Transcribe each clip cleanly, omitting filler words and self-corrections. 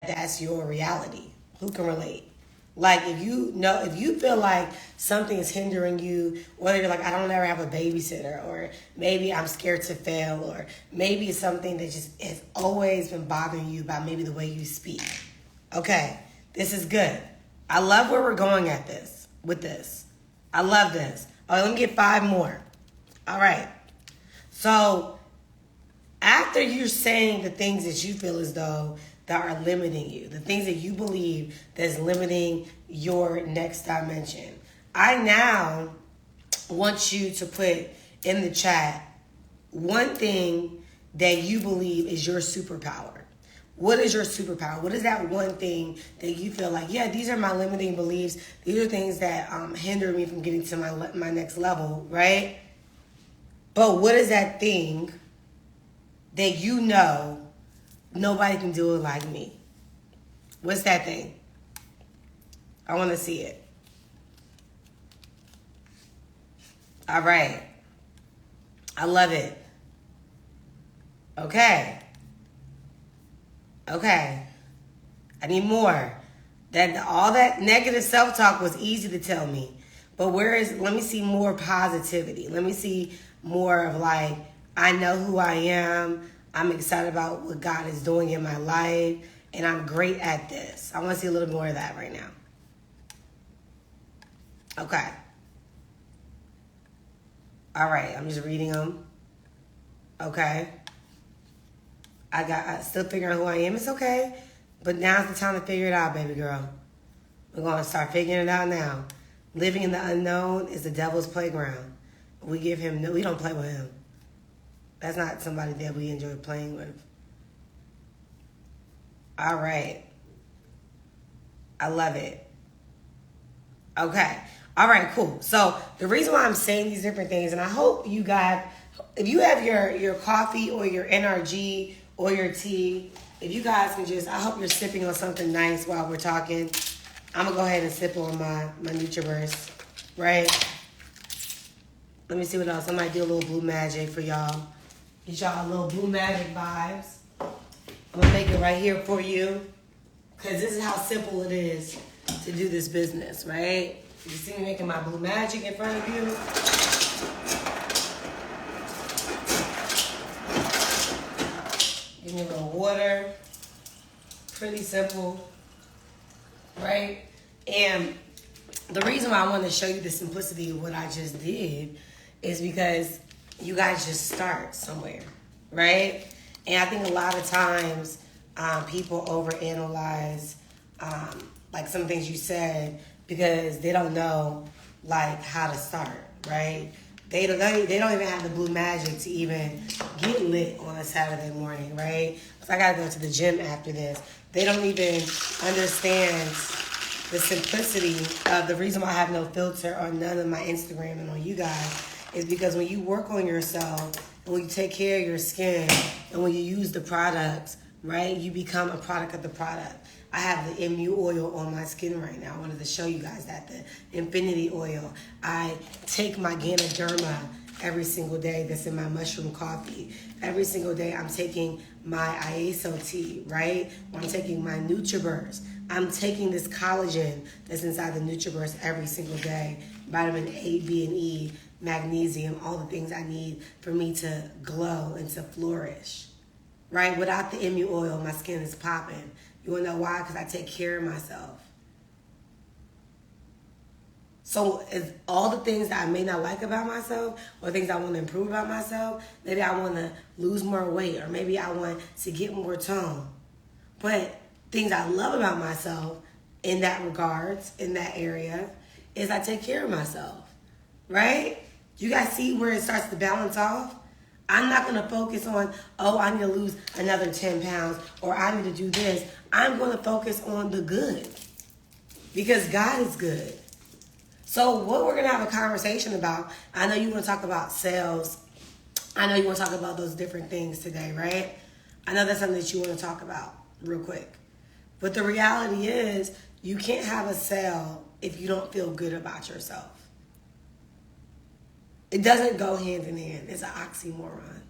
that's your reality. Who can relate? Like if you feel like something is hindering you, whether you're like, I don't ever have a babysitter, or maybe I'm scared to fail, or maybe it's something that just has always been bothering you about maybe the way you speak. Okay, this is good. I love where we're going at this with this. I love this. All right, let me get 5 more. All right. So after you're saying the things that you feel as though that are limiting you, the things that you believe that's limiting your next dimension, I now want you to put in the chat one thing that you believe is your superpower. What is your superpower? What is that one thing that you feel like, yeah, these are my limiting beliefs. These are things that hinder me from getting to my next level, right? But what is that thing that you know nobody can do it like me? What's that thing? I want to see it. All right. I love it. Okay. I need more. That all that negative self-talk was easy to tell me. But let me see more positivity. Let me see more of like, I know who I am. I'm excited about what God is doing in my life. And I'm great at this. I want to see a little more of that right now. Okay. All right. I'm just reading them. Okay. I still figuring out who I am. It's okay. But now's the time to figure it out, baby girl. We're going to start figuring it out now. Living in the unknown is the devil's playground. We don't play with him. That's not somebody that we enjoy playing with. All right. I love it. Okay. All right, cool. So the reason why I'm saying these different things, and I hope you got, if you have your coffee or your NRG or your tea, if you guys can just, I hope you're sipping on something nice while we're talking. I'm going to go ahead and sip on my NutriBurst, right? Let me see what else. I might do a little Blue Magic for y'all. Get y'all a little Blue Magic vibes. I'm going to make it right here for you. Because this is how simple it is to do this business, right? You see me making my Blue Magic in front of you? Give me a little water. Pretty simple, right? And the reason why I want to show you the simplicity of what I just did is because you guys just start somewhere, right? And I think a lot of times people overanalyze like some things you said because they don't know like how to start, right? They don't even have the Blue Magic to even get lit on a Saturday morning, right? So I gotta go to the gym after this. They don't even understand the simplicity of the reason why I have no filter on none of my Instagram and on you guys is because when you work on yourself and when you take care of your skin and when you use the products, right, you become a product of the product. I have the MU oil on my skin right now. I wanted to show you guys that, the Infinity oil. I take my Ganoderma every single day that's in my mushroom coffee. Every single day I'm taking my IASO tea, right? I'm taking my NutriBurst. I'm taking this collagen that's inside the NutriBurst every single day. Vitamin A, B, and E, magnesium, all the things I need for me to glow and to flourish, right? Without the MU oil, my skin is popping. You wanna know why? Because I take care of myself. So it's all the things that I may not like about myself or things I want to improve about myself, maybe I want to lose more weight or maybe I want to get more tone. But things I love about myself in that regards, in that area, is I take care of myself, right? You guys see where it starts to balance off? I'm not going to focus on, oh, I need to lose another 10 pounds or I need to do this. I'm going to focus on the good because God is good. So what we're going to have a conversation about, I know you want to talk about sales. I know you want to talk about those different things today, right? I know that's something that you want to talk about real quick. But the reality is you can't have a sale if you don't feel good about yourself. It doesn't go hand in hand. It's an oxymoron.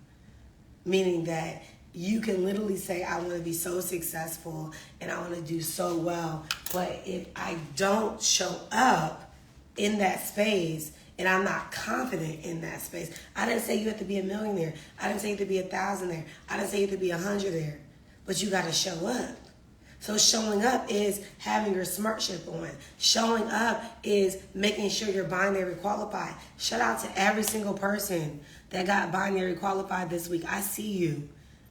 Meaning that you can literally say, I want to be so successful and I want to do so well. But if I don't show up in that space and I'm not confident in that space, I didn't say you have to be a millionaire. I didn't say you have to be 1,000 there. I didn't say you have to be 100 there. But you got to show up. So showing up is having your SmartShip on. Showing up is making sure you're binary qualified. Shout out to every single person that got binary qualified this week. I see you.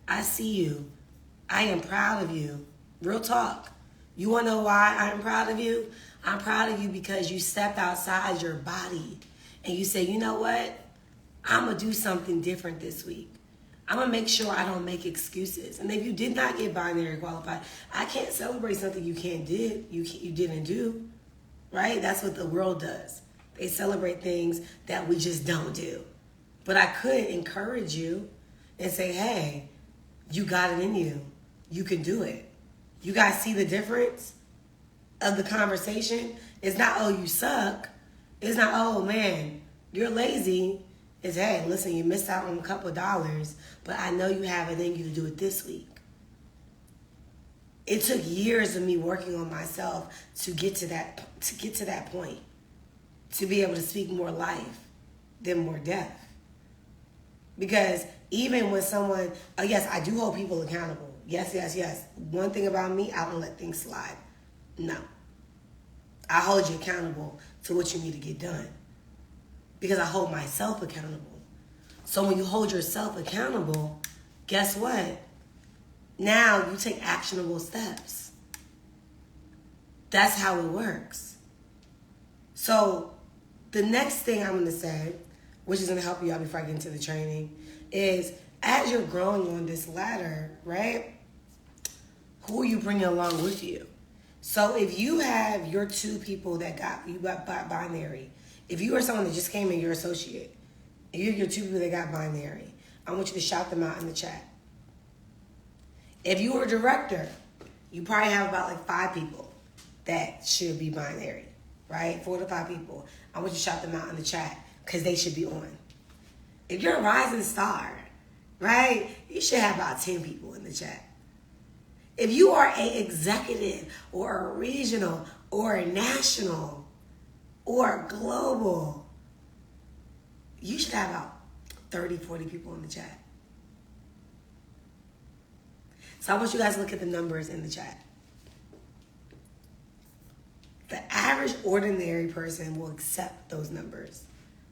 I see you. I am proud of you. Real talk. You want to know why I'm proud of you? I'm proud of you because you stepped outside your body and you say, you know what? I'm going to do something different this week. I'm going to make sure I don't make excuses. And if you did not get binary qualified, I can't celebrate something you didn't do, right? That's what the world does. They celebrate things that we just don't do. But I could encourage you and say, hey, you got it in you. You can do it. You guys see the difference of the conversation? It's not, oh, you suck. It's not, oh, man, you're lazy. It's, hey, listen, you missed out on a couple of dollars, but I know you have it in you to do it this week. It took years of me working on myself to get to that point, to be able to speak more life than more death. Because even when someone, yes, I do hold people accountable. Yes, yes, yes. One thing about me, I don't let things slide. No. I hold you accountable to what you need to get done. Because I hold myself accountable. So when you hold yourself accountable, guess what? Now you take actionable steps. That's how it works. So the next thing I'm going to say, which is going to help you out before I get into the training, is as you're growing on this ladder, right? Who are you bringing along with you? So if you have your two people that got binary, if you are someone that just came in, you're associate, and you're your two people that got binary, I want you to shout them out in the chat. If you were a director, you probably have about like 5 people that should be binary, right? 4 to 5 people. I want you to shout them out in the chat because they should be on. If you're a rising star, right, you should have about 10 people in the chat. If you are an executive or a regional or a national or global, you should have about 30, 40 people in the chat. So I want you guys to look at the numbers in the chat. The average ordinary person will accept those numbers,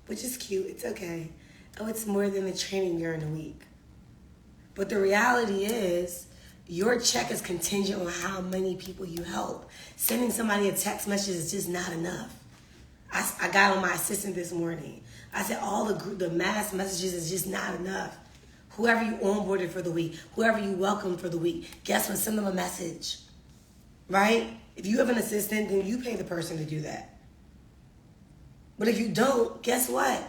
which is cute. It's okay. Oh, it's more than the training during the week. But the reality is, your check is contingent on how many people you help. Sending somebody a text message is just not enough. I got on my assistant this morning. I said all the mass messages is just not enough. Whoever you onboarded for the week, whoever you welcomed for the week, guess what? Send them a message, right? If you have an assistant, then you pay the person to do that. But if you don't, guess what?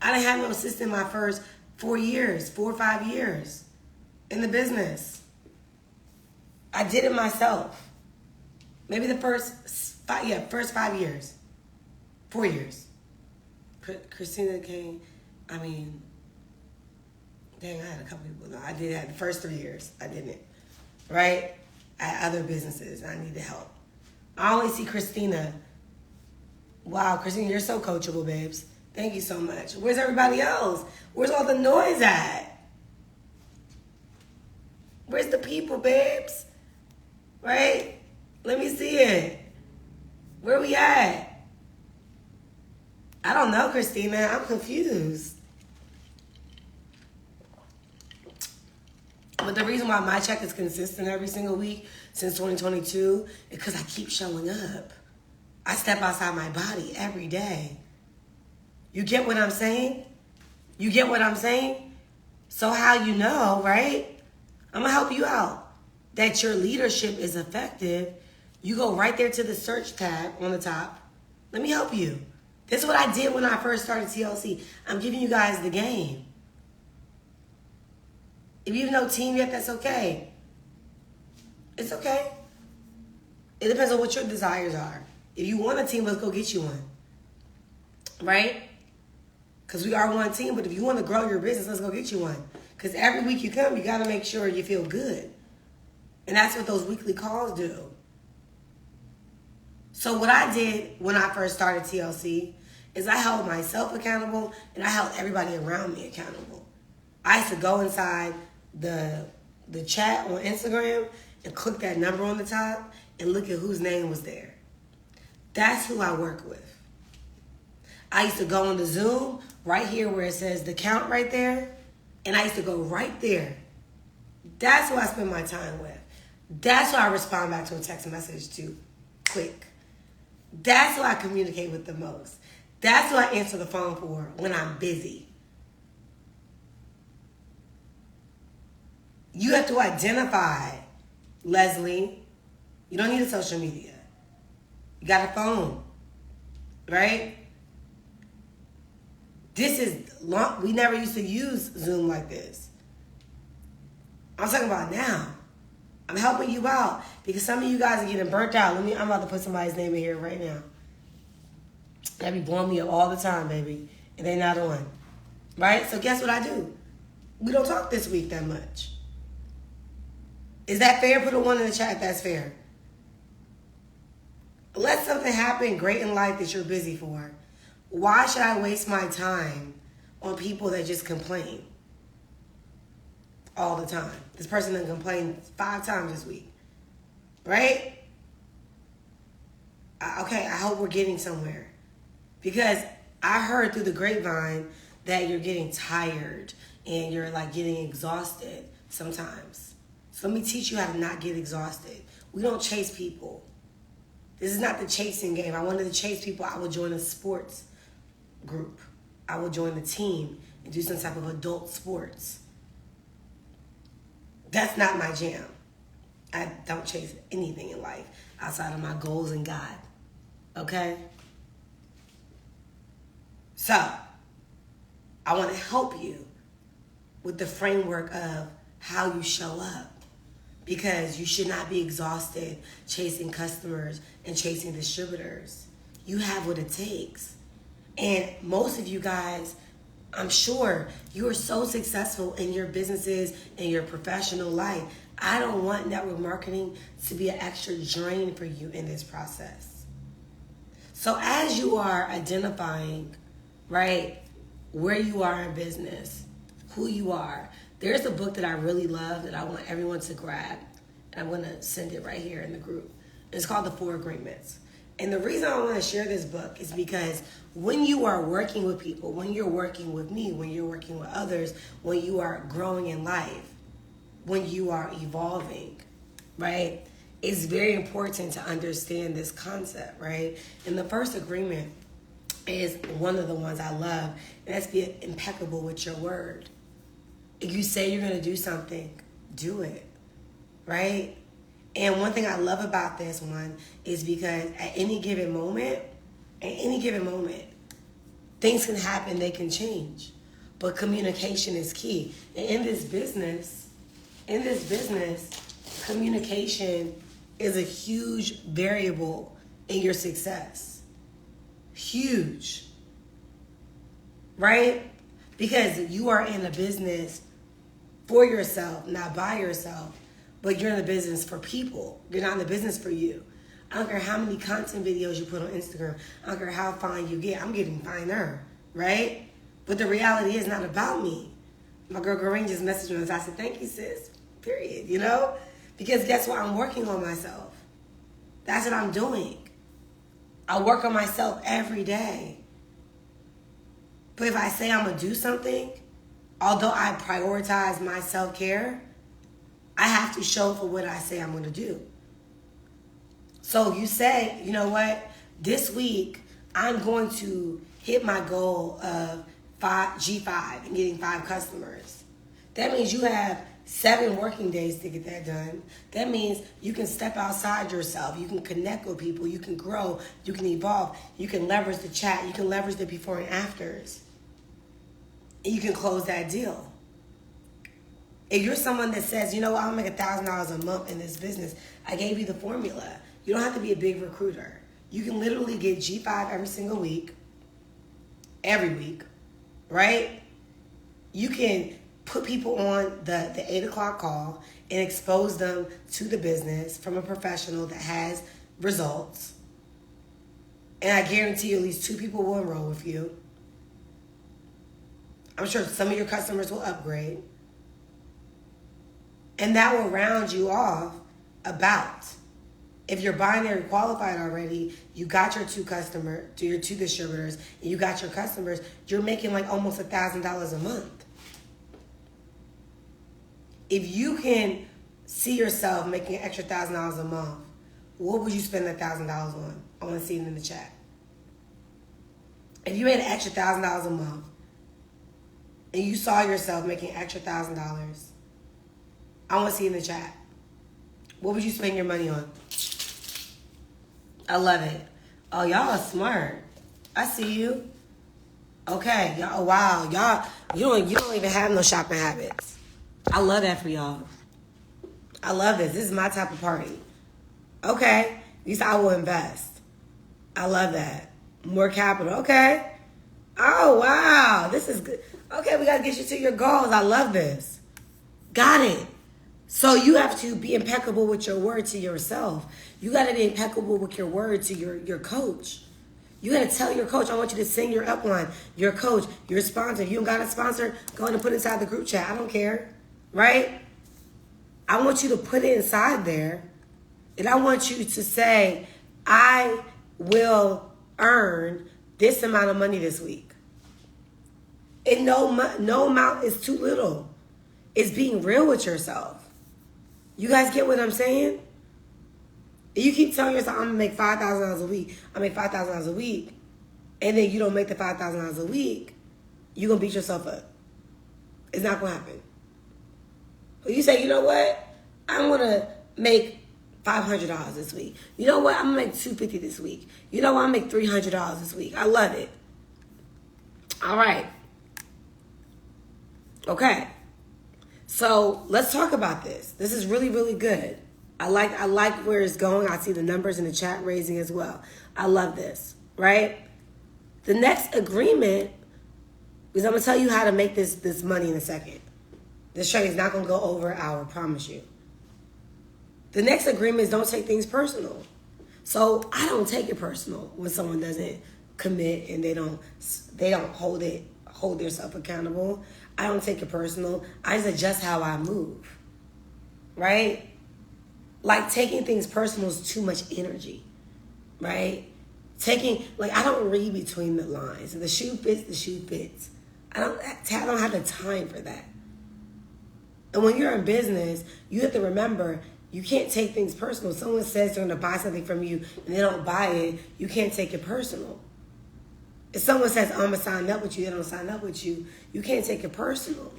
I didn't have no assistant my first 4 or 5 years in the business. I did it myself. Maybe the first 5 years. 4 years. Christina came, dang, I had a couple people. No, I did have the first 3 years. I didn't. Right? I had other businesses. I needed help. I only see Christina. Wow, Christina, you're so coachable, babes. Thank you so much. Where's everybody else? Where's all the noise at? Where's the people, babes? Right? Let me see it. Where we at? I don't know, Christina. I'm confused. But the reason why my check is consistent every single week since 2022 is because I keep showing up. I step outside my body every day. You get what I'm saying? You get what I'm saying? So how you know, right? I'm going to help you out. That your leadership is effective. You go right there to the search tab on the top. Let me help you. This is what I did when I first started TLC. I'm giving you guys the game. If you have no team yet, that's okay. It's okay. It depends on what your desires are. If you want a team, let's go get you one. Right? Because we are one team, but if you want to grow your business, let's go get you one. Because every week you come, you got to make sure you feel good. And that's what those weekly calls do. So what I did when I first started TLC is I held myself accountable and I held everybody around me accountable. I used to go inside the chat on Instagram and click that number on the top and look at whose name was there. That's who I work with. I used to go on the Zoom right here where it says the count right there, and I used to go right there. That's who I spend my time with. That's who I respond back to a text message to quick. That's who I communicate with the most. That's who I answer the phone for when I'm busy. You have to identify, Leslie. You don't need a social media. You got a phone, right? This is long. We never used to use Zoom like this. I'm talking about now. I'm helping you out because some of you guys are getting burnt out. I'm about to put somebody's name in here right now. They be blowing me up all the time, baby, and they not on. Right? So guess what I do? We don't talk this week that much. Is that fair? Put a 1 in the chat if that's fair. Let something happen great in life that you're busy for. Why should I waste my time on people that just complain all the time? This person done complained 5 times this week. Right? Okay, I hope we're getting somewhere. Because I heard through the grapevine that you're getting tired and you're like getting exhausted sometimes. So let me teach you how to not get exhausted. We don't chase people. This is not the chasing game. I wanted to chase people. I would join a sports group. I would join the team and do some type of adult sports. That's not my jam. I don't chase anything in life outside of my goals and God. Okay? So, I want to help you with the framework of how you show up. Because you should not be exhausted chasing customers and chasing distributors. You have what it takes. And most of you guys, I'm sure you are so successful in your businesses and your professional life. I don't want network marketing to be an extra drain for you in this process. So as you are identifying, right, where you are in business, who you are, there's a book that I really love that I want everyone to grab. And I'm going to send it right here in the group. It's called The 4 Agreements. And the reason I want to share this book is because when you are working with people, when you're working with me, when you're working with others, when you are growing in life, when you are evolving, right, it's very important to understand this concept, right? And the first agreement is one of the ones I love, and that's be impeccable with your word. If you say you're going to do something, do it, right? And one thing I love about this one is because at any given moment, things can happen, they can change. But communication is key. And in this business, communication is a huge variable in your success. Huge. Right? Because you are in a business for yourself, not by yourself, but you're in the business for people. You're not in the business for you. I don't care how many content videos you put on Instagram. I don't care how fine you get. I'm getting finer, right? But the reality is not about me. My girl Goreen just messaged me and I said, thank you, sis, period, you know? Because guess what? I'm working on myself. That's what I'm doing. I work on myself every day. But if I say I'm going to do something, although I prioritize my self-care, I have to show for what I say I'm going to do. So you say, you know what? This week, I'm going to hit my goal of G5 and getting 5 customers. That means you have 7 working days to get that done. That means you can step outside yourself. You can connect with people. You can grow. You can evolve. You can leverage the chat. You can leverage the before and afters. And you can close that deal. If you're someone that says, you know what, I'll make $1,000 a month in this business, I gave you the formula. You don't have to be a big recruiter. You can literally get G5 every single week, every week, right? You can put people on the 8 o'clock call and expose them to the business from a professional that has results. And I guarantee you at least 2 people will enroll with you. I'm sure some of your customers will upgrade. And that will round you off about. If you're binary qualified already, you got your 2 distributors, and you got your customers, you're making like almost $1,000 a month. If you can see yourself making an extra $1,000 a month, what would you spend $1,000 on? I want to see it in the chat. If you made an extra $1,000 a month, and you saw yourself making extra $1,000, I want to see in the chat. What would you spend your money on? I love it. Oh, y'all are smart. I see you. Okay, y'all. Oh, wow, y'all. You don't even have no shopping habits. I love that for y'all. I love this. This is my type of party. Okay, at least I will invest. I love that. More capital. Okay. Oh, wow. This is good. Okay, we got to get you to your goals. I love this. Got it. So you have to be impeccable with your word to yourself. You got to be impeccable with your word to your coach. You got to tell your coach, I want you to sing your upline, your coach, your sponsor. If you don't got a sponsor, go ahead and put it inside the group chat. I don't care. Right? I want you to put it inside there. And I want you to say, I will earn this amount of money this week. And no amount is too little. It's being real with yourself. You guys get what I'm saying? If you keep telling yourself, I'm going to make $5,000 a week, I make $5,000 a week, and then you don't make the $5,000 a week, you're going to beat yourself up. It's not going to happen. But you say, you know what? I'm going to make $500 this week. You know what? I'm going to make $250 this week. You know what? I'm going to make $300 this week. I love it. All right. Okay. So let's talk about this. This is really, really good. I like where it's going. I see the numbers in the chat raising as well. I love this, right? The next agreement, because I'm going to tell you how to make this money in a second. This trade is not going to go over an hour, I promise you. The next agreement is don't take things personal. So I don't take it personal when someone doesn't commit and they don't hold themselves accountable. I don't take it personal. I just adjust how I move, right? Like taking things personal is too much energy, right? I don't read between the lines. If the shoe fits, the shoe fits. I don't have the time for that. And when you're in business, you have to remember, you can't take things personal. If someone says they're going to buy something from you and they don't buy it, you can't take it personal. If someone says, I'm going to sign up with you, they don't sign up with you, you can't take it personal.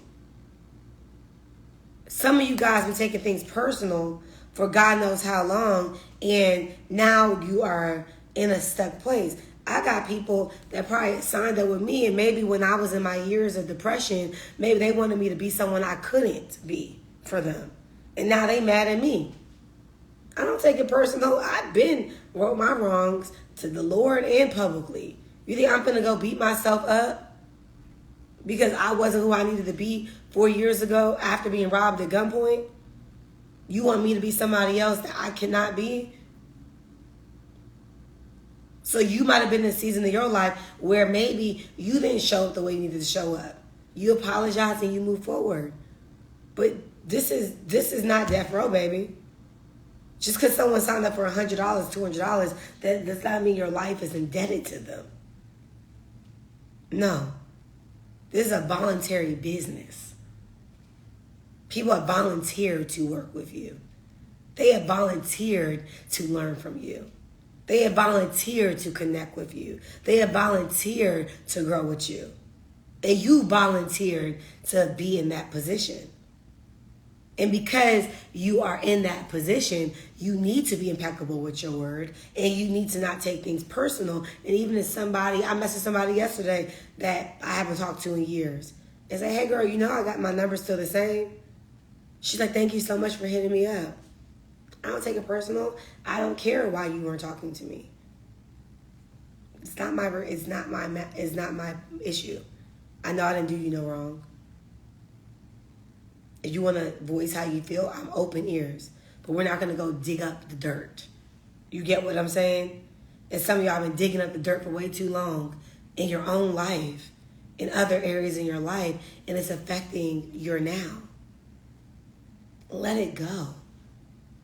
Some of you guys been taking things personal for God knows how long, and now you are in a stuck place. I got people that probably signed up with me, and maybe when I was in my years of depression, maybe they wanted me to be someone I couldn't be for them. And now they mad at me. I don't take it personal. I've been wrote my wrongs to the Lord and publicly. You think I'm going to go beat myself up because I wasn't who I needed to be 4 years ago after being robbed at gunpoint? You want me to be somebody else that I cannot be? So you might have been in a season of your life where maybe you didn't show up the way you needed to show up. You apologize and you move forward. But this is not death row, baby. Just because someone signed up for $100, $200, that does not mean your life is indebted to them. No. This is a voluntary business. People have volunteered to work with you. They have volunteered to learn from you. They have volunteered to connect with you. They have volunteered to grow with you. And you volunteered to be in that position. And because you are in that position, you need to be impeccable with your word, and you need to not take things personal. And even if I messaged somebody yesterday that I haven't talked to in years, and say, hey girl, you know I got my number still the same. She's like, thank you so much for hitting me up. I don't take it personal. I don't care why you weren't talking to me. It's not my issue. I know I didn't do you no wrong. If you want to voice how you feel, I'm open ears. But we're not going to go dig up the dirt. You get what I'm saying? And some of y'all been digging up the dirt for way too long in your own life, in other areas in your life, and it's affecting your now. Let it go.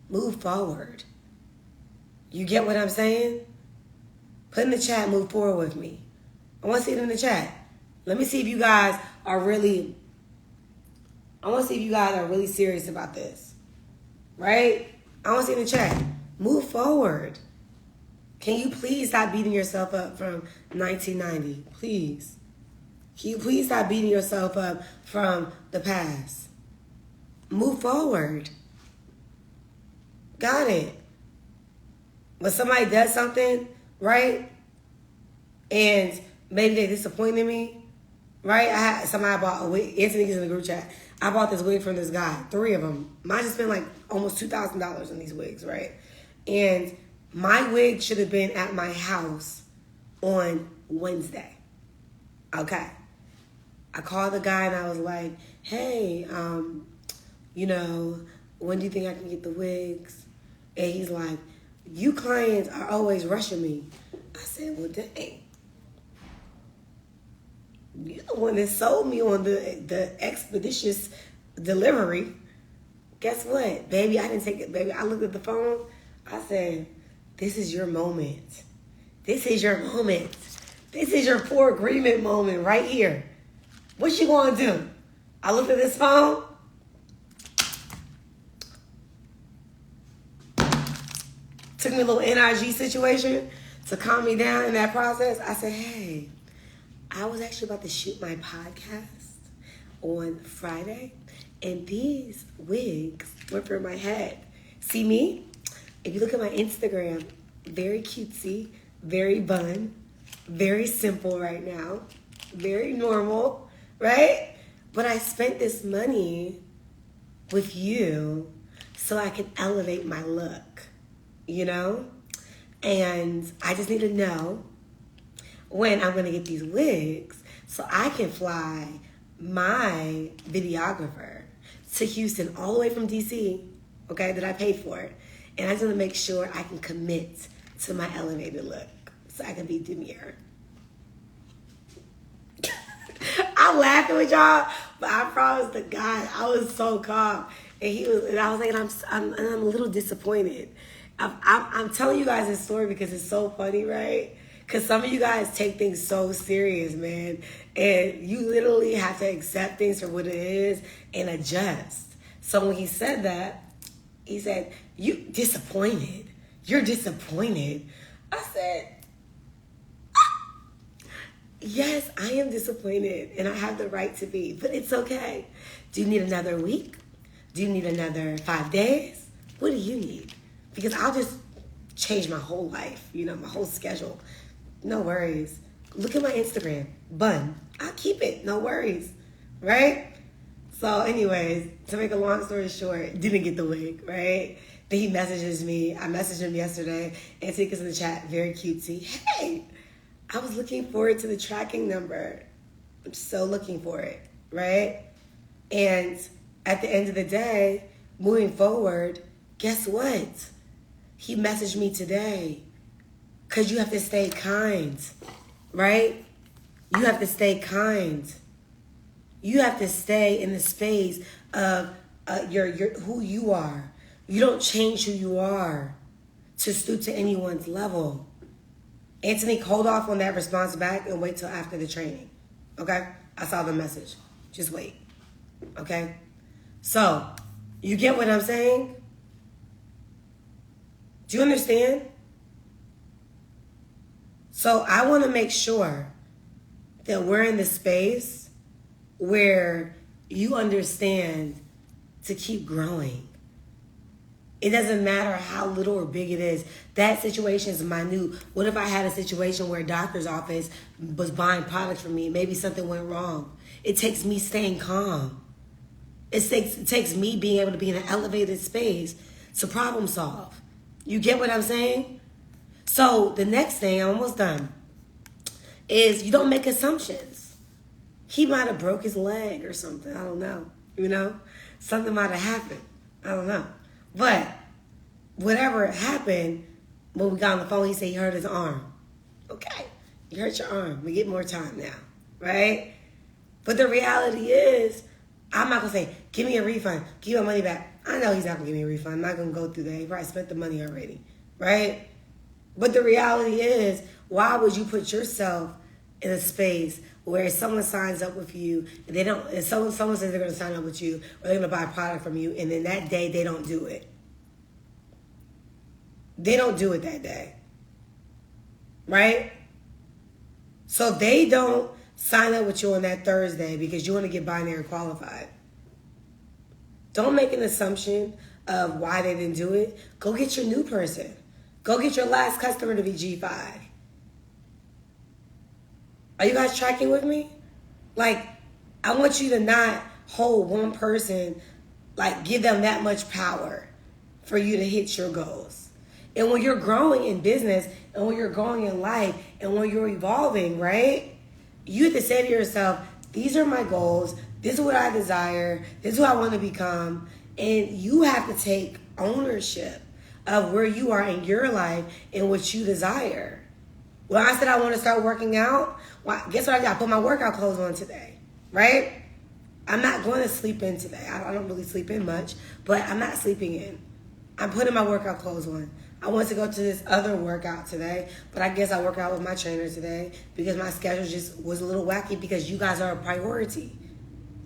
Move forward. You get what I'm saying? Put in the chat, move forward with me. I want to see it in the chat. Let me see if you guys are really, serious about this. Right? I want to see it in the chat. Move forward. Can you please stop beating yourself up from 1990? Please. Can you please stop beating yourself up from the past? Move forward. Got it. When somebody does something, right? And maybe they disappointed me, right? Somebody bought a wig. Anthony is in the group chat. I bought this wig from this guy, 3 of them. Mine just spent like almost $2,000 on these wigs, right? And my wig should have been at my house on Wednesday. Okay. I called the guy and I was like, hey, when do you think I can get the wigs? And he's like, you clients are always rushing me. I said, well, dang. You're the one that sold me on the expeditious delivery. Guess what? Baby, I didn't take it. Baby, I looked at the phone. I said, this is your moment. This is your moment. This is your poor agreement moment right here. What you gonna do? I looked at this phone. Took me a little NRG situation to calm me down in that process. I said, hey, I was actually about to shoot my podcast on Friday, and these wigs went through my head. See me? If you look at my Instagram, very cutesy, very bun, very simple right now, very normal, right? But I spent this money with you so I can elevate my look, you know? And I just need to know when I'm going to get these wigs so I can fly my videographer to Houston all the way from DC, okay, that I paid for it. And I just want to make sure I can commit to my elevated look so I can be demure. I'm laughing with y'all, but I promise to God, I was so calm. And I was like, I'm a little disappointed. I'm telling you guys this story because it's so funny, right? Because some of you guys take things so serious, man. And you literally have to accept things for what it is and adjust. So when he said that, he said, you disappointed. You're disappointed. I said, yes, I am disappointed. And I have the right to be. But it's okay. Do you need another week? Do you need another 5 days? What do you need? Because I'll just change my whole life, my whole schedule. No worries. Look at my Instagram. Bun. I'll keep it. No worries. Right? So anyways, to make a long story short, didn't get the wig, right? Then he messages me. I messaged him yesterday. And Tika's in the chat. Very cutesy. Hey, I was looking forward to the tracking number. I'm so looking for it, right? And at the end of the day, moving forward, guess what? He messaged me today. Because you have to stay kind, right? You have to stay kind. You have to stay in the space of your who you are. You don't change who you are to stoop to anyone's level. Anthony, hold off on that response back and wait till after the training. Okay? I saw the message. Just wait. Okay? So, you get what I'm saying? Do you understand? So I want to make sure that we're in the space where you understand to keep growing. It doesn't matter how little or big it is. That situation is minute. What if I had a situation where a doctor's office was buying products from me? Maybe something went wrong. It takes me staying calm. It takes me being able to be in an elevated space to problem solve. You get what I'm saying? So the next thing, I'm almost done, is you don't make assumptions. He might have broke his leg or something. I don't know, Something might have happened. I don't know. But whatever happened, when we got on the phone, he said he hurt his arm. Okay, you hurt your arm. We get more time now, right? But the reality is, I'm not going to say, give me a refund. Give my money back. I know he's not going to give me a refund. I'm not going to go through that. He probably spent the money already, right? But the reality is, why would you put yourself in a space where someone signs up with you, and they don't, and someone says they're going to sign up with you, or they're going to buy a product from you, and then that day they don't do it. They don't do it that day. Right? So they don't sign up with you on that Thursday because you want to get binary qualified. Don't make an assumption of why they didn't do it. Go get your new person. Go get your last customer to be G5. Are you guys tracking with me? Like, I want you to not hold one person, like give them that much power for you to hit your goals. And when you're growing in business, and when you're growing in life, and when you're evolving, right? You have to say to yourself, these are my goals. This is what I desire. This is who I want to become. And you have to take ownership of where you are in your life and what you desire. When I said I want to start working out, well, guess what I got? I put my workout clothes on today, right? I'm not going to sleep in today. I don't really sleep in much, but I'm not sleeping in. I'm putting my workout clothes on. I want to go to this other workout today, but I guess I work out with my trainer today because my schedule just was a little wacky because you guys are a priority.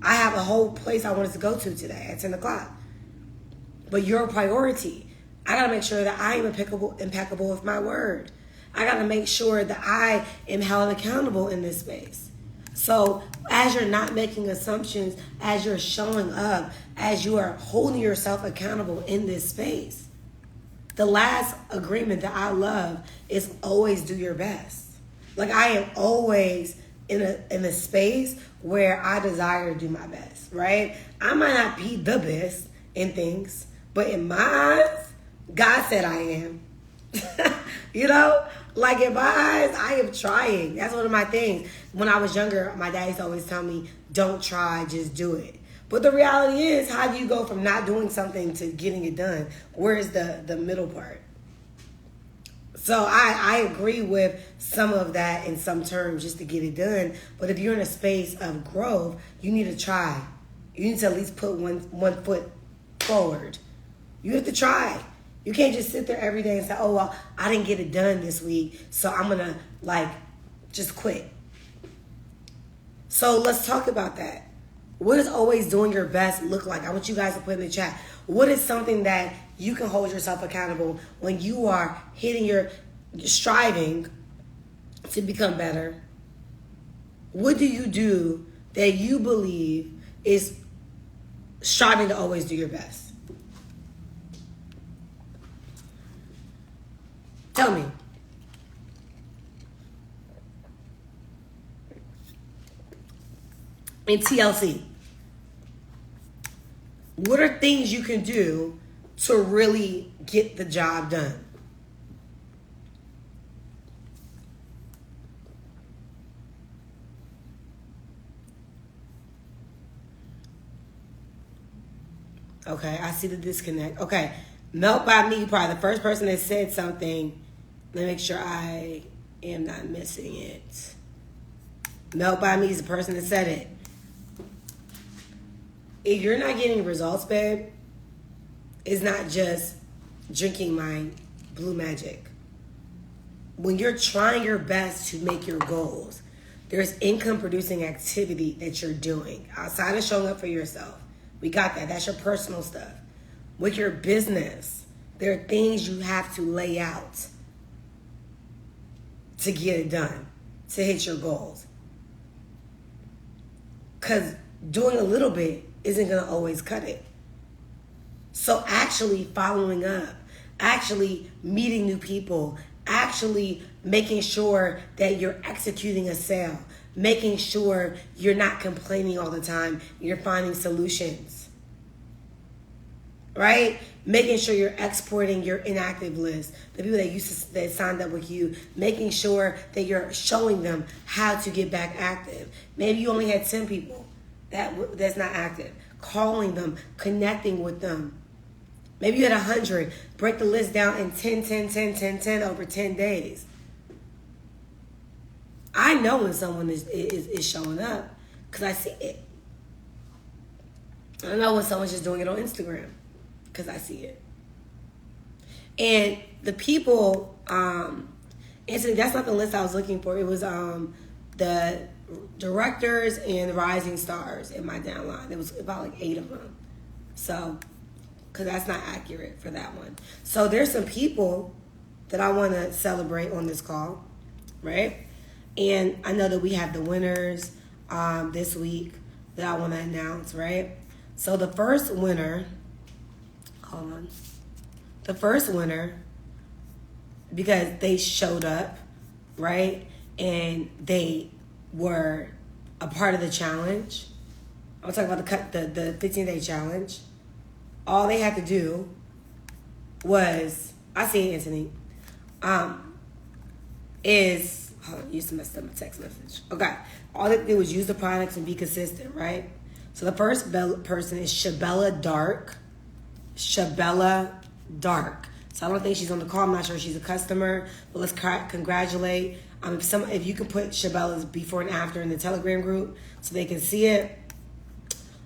I have a whole place I wanted to go to today at 10 o'clock, but you're a priority. I got to make sure that I am impeccable with my word. I got to make sure that I am held accountable in this space. So as you're not making assumptions, as you're showing up, as you are holding yourself accountable in this space, the last agreement that I love is always do your best. Like, I am always in a space where I desire to do my best, right? I might not be the best in things, but in my eyes, God said I am. You know? Like, in my eyes, I am trying. That's one of my things. When I was younger, my dad used to always tell me, don't try, just do it. But the reality is, how do you go from not doing something to getting it done? Where's the middle part? So I agree with some of that in some terms just to get it done. But if you're in a space of growth, you need to try. You need to at least put one foot forward. You have to try. You can't just sit there every day and say, oh, well, I didn't get it done this week, so I'm going to, just quit. So let's talk about that. What does always doing your best look like? I want you guys to put in the chat. What is something that you can hold yourself accountable when you are striving to become better? What do you do that you believe is striving to always do your best? Tell me. In TLC, what are things you can do to really get the job done? Okay, I see the disconnect. Okay, Melt by Me, probably the first person that said something. Let me make sure I am not missing it. Melt by Me is the person that said it. If you're not getting results, babe, it's not just drinking my blue magic. When you're trying your best to make your goals, there's income producing activity that you're doing outside of showing up for yourself. We got that. That's your personal stuff. With your business, there are things you have to lay out to get it done, to hit your goals. Because doing a little bit isn't going to always cut it. So actually following up, actually meeting new people, actually making sure that you're executing a sale, making sure you're not complaining all the time, you're finding solutions, right? Making sure you're exporting your inactive list, the people that signed up with you, making sure that you're showing them how to get back active. Maybe you only had 10 people that's not active. calling them, connecting with them. Maybe you had 100. Break the list down in 10, 10, 10, 10, 10 over 10 days. I know when someone is showing up because I see it. I know when someone's just doing it on Instagram because I see it. And the people, Anthony, that's not the list I was looking for. It was the directors and rising stars in my downline. It was about like 8 of them. So, because that's not accurate for that one. So there's some people that I want to celebrate on this call, right? And I know that we have the winners this week that I want to announce, right? So the first winner, hold on. The first winner, because they showed up, right? And they were a part of the challenge. I'm talking about the 15-day challenge. All they had to do was, I see Anthony, hold on, used to mess up my text message. Okay. All they did was use the products and be consistent, right? So the first person is Shabella Dark. Shabella Dark. So I don't think she's on the call. I'm not sure if she's a customer, but let's congratulate. If you can put Shabella's before and after in the Telegram group so they can see it.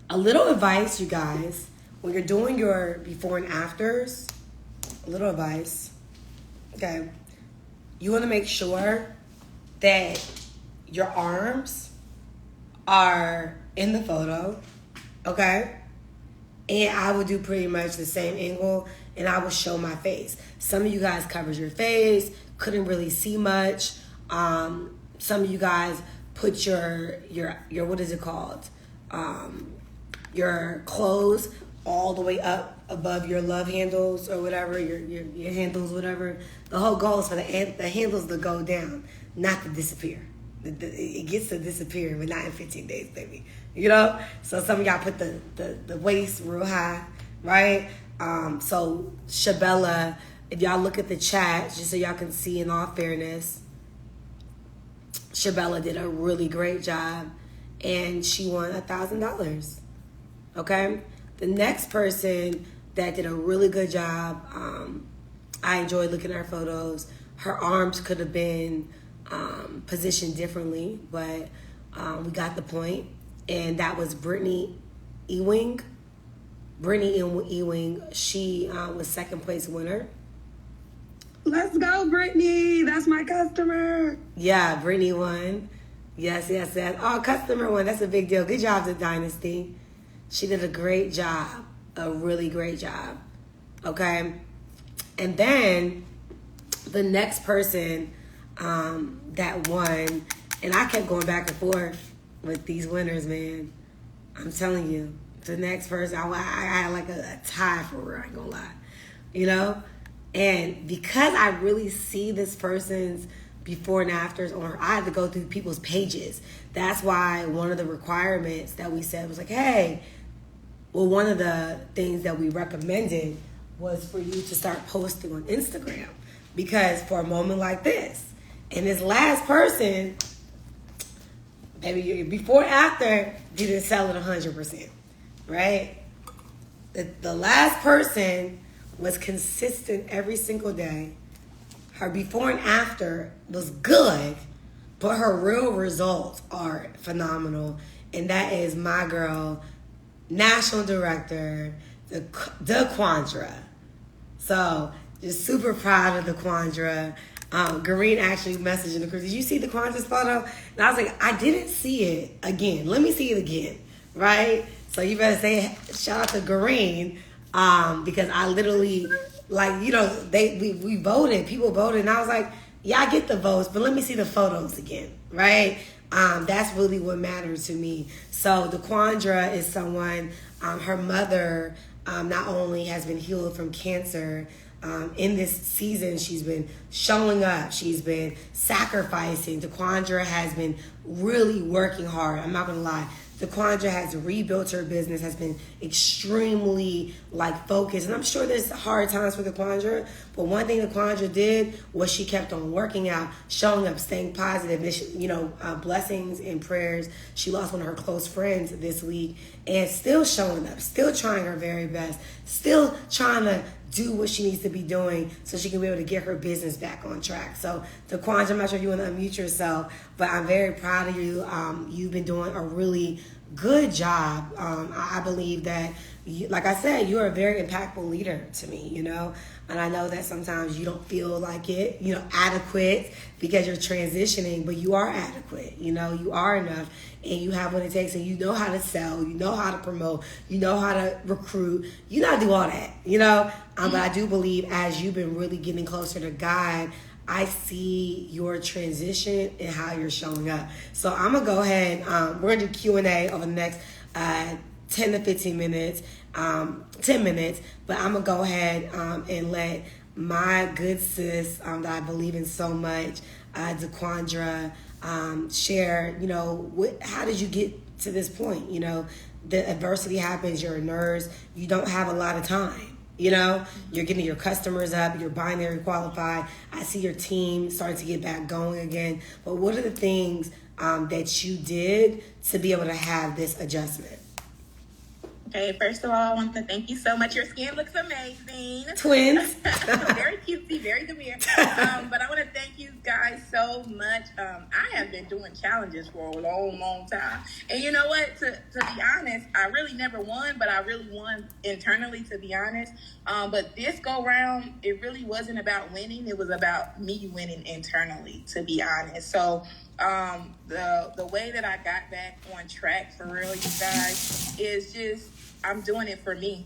A little advice, you guys, when you're doing your before and afters, a little advice, okay? You want to make sure that your arms are in the photo, okay? And I would do pretty much the same angle, and I would show my face. Some of you guys covered your face, couldn't really see much. Some of you guys put your what is it called? Your clothes all the way up above your love handles or whatever, your handles, whatever. The whole goal is for the handles to go down, not to disappear. It gets to disappear, but not in 15 days, baby. You know? So some of y'all put the waist real high, right? So Shabella, if y'all look at the chat, just so y'all can see in all fairness, Shabella did a really great job, and she won $1,000. Okay? The next person that did a really good job, I enjoyed looking at her photos. Her arms could have been positioned differently, but we got the point. And that was Brittany Ewing. Brittany Ewing, she was second place winner. Let's go, Brittany. That's my customer. Yeah, Brittany won. Yes. Oh, customer won. That's a big deal. Good job to Dynasty. She did a great job. A really great job. Okay? And then the next person that won, and I kept going back and forth with these winners, man. I'm telling you. The next person, I had like a tie for her, I ain't gonna lie. You know? And because I really see this person's before and afters on her, I had to go through people's pages. That's why one of the requirements that we said was like, hey, well, one of the things that we recommended was for you to start posting on Instagram. Because for a moment like this, and this last person, maybe your before and after didn't sell it 100%, right? The last person was consistent every single day. Her before and after was good, but her real results are phenomenal. And that is my girl, National Director, the Quandra. So, just super proud of the Quandra. Gareen actually messaged in the group, did you see the Quandra's photo? And I was like, I didn't see it again. Let me see it again, right? So you better say shout out to Gareen, because I literally, like, you know, we voted, people voted, and I was like, yeah, I get the votes, but let me see the photos again, right? That's really what matters to me. So the Quandra is someone, her mother not only has been healed from cancer, in this season, she's been showing up. She's been sacrificing. DeQuandra has been really working hard. I'm not going to lie. DeQuandra has rebuilt her business, has been extremely focused. And I'm sure there's hard times for DeQuandra, but one thing DeQuandra did was she kept on working out, showing up, staying positive. Blessings and prayers. She lost one of her close friends this week and still showing up, still trying her very best, still trying to do what she needs to be doing so she can be able to get her business back on track. So, DeQuandra, I'm not sure if you want to unmute yourself, but I'm very proud of you. You've been doing a really good job. I believe that, like I said, you're a very impactful leader to me, and I know that sometimes you don't feel like it, adequate because you're transitioning, but you are adequate, you are enough, and you have what it takes, and you know how to sell, you know how to promote, you know how to recruit, you know how to do all that, but I do believe as you've been really getting closer to God, I see your transition and how you're showing up. So I'm going to go ahead, we're going to do Q&A over the next 10 to 15 minutes, 10 minutes, but I'm going to go ahead and let my good sis that I believe in so much, DeQuandra, share, how did you get to this point? The adversity happens, you're a nurse, you don't have a lot of time. You're getting your customers up, you're binary qualified. I see your team starting to get back going again. But what are the things that you did to be able to have this adjustment? Okay, first of all, I want to thank you so much. Your skin looks amazing. Twins. Very cutesy, very demure. But I want to thank you guys so much. I have been doing challenges for a long, long time. And you know what? To be honest, I really never won, but I really won internally, to be honest. But this go round, it really wasn't about winning. It was about me winning internally, to be honest. So the way that I got back on track for real, you guys, is just I'm doing it for me.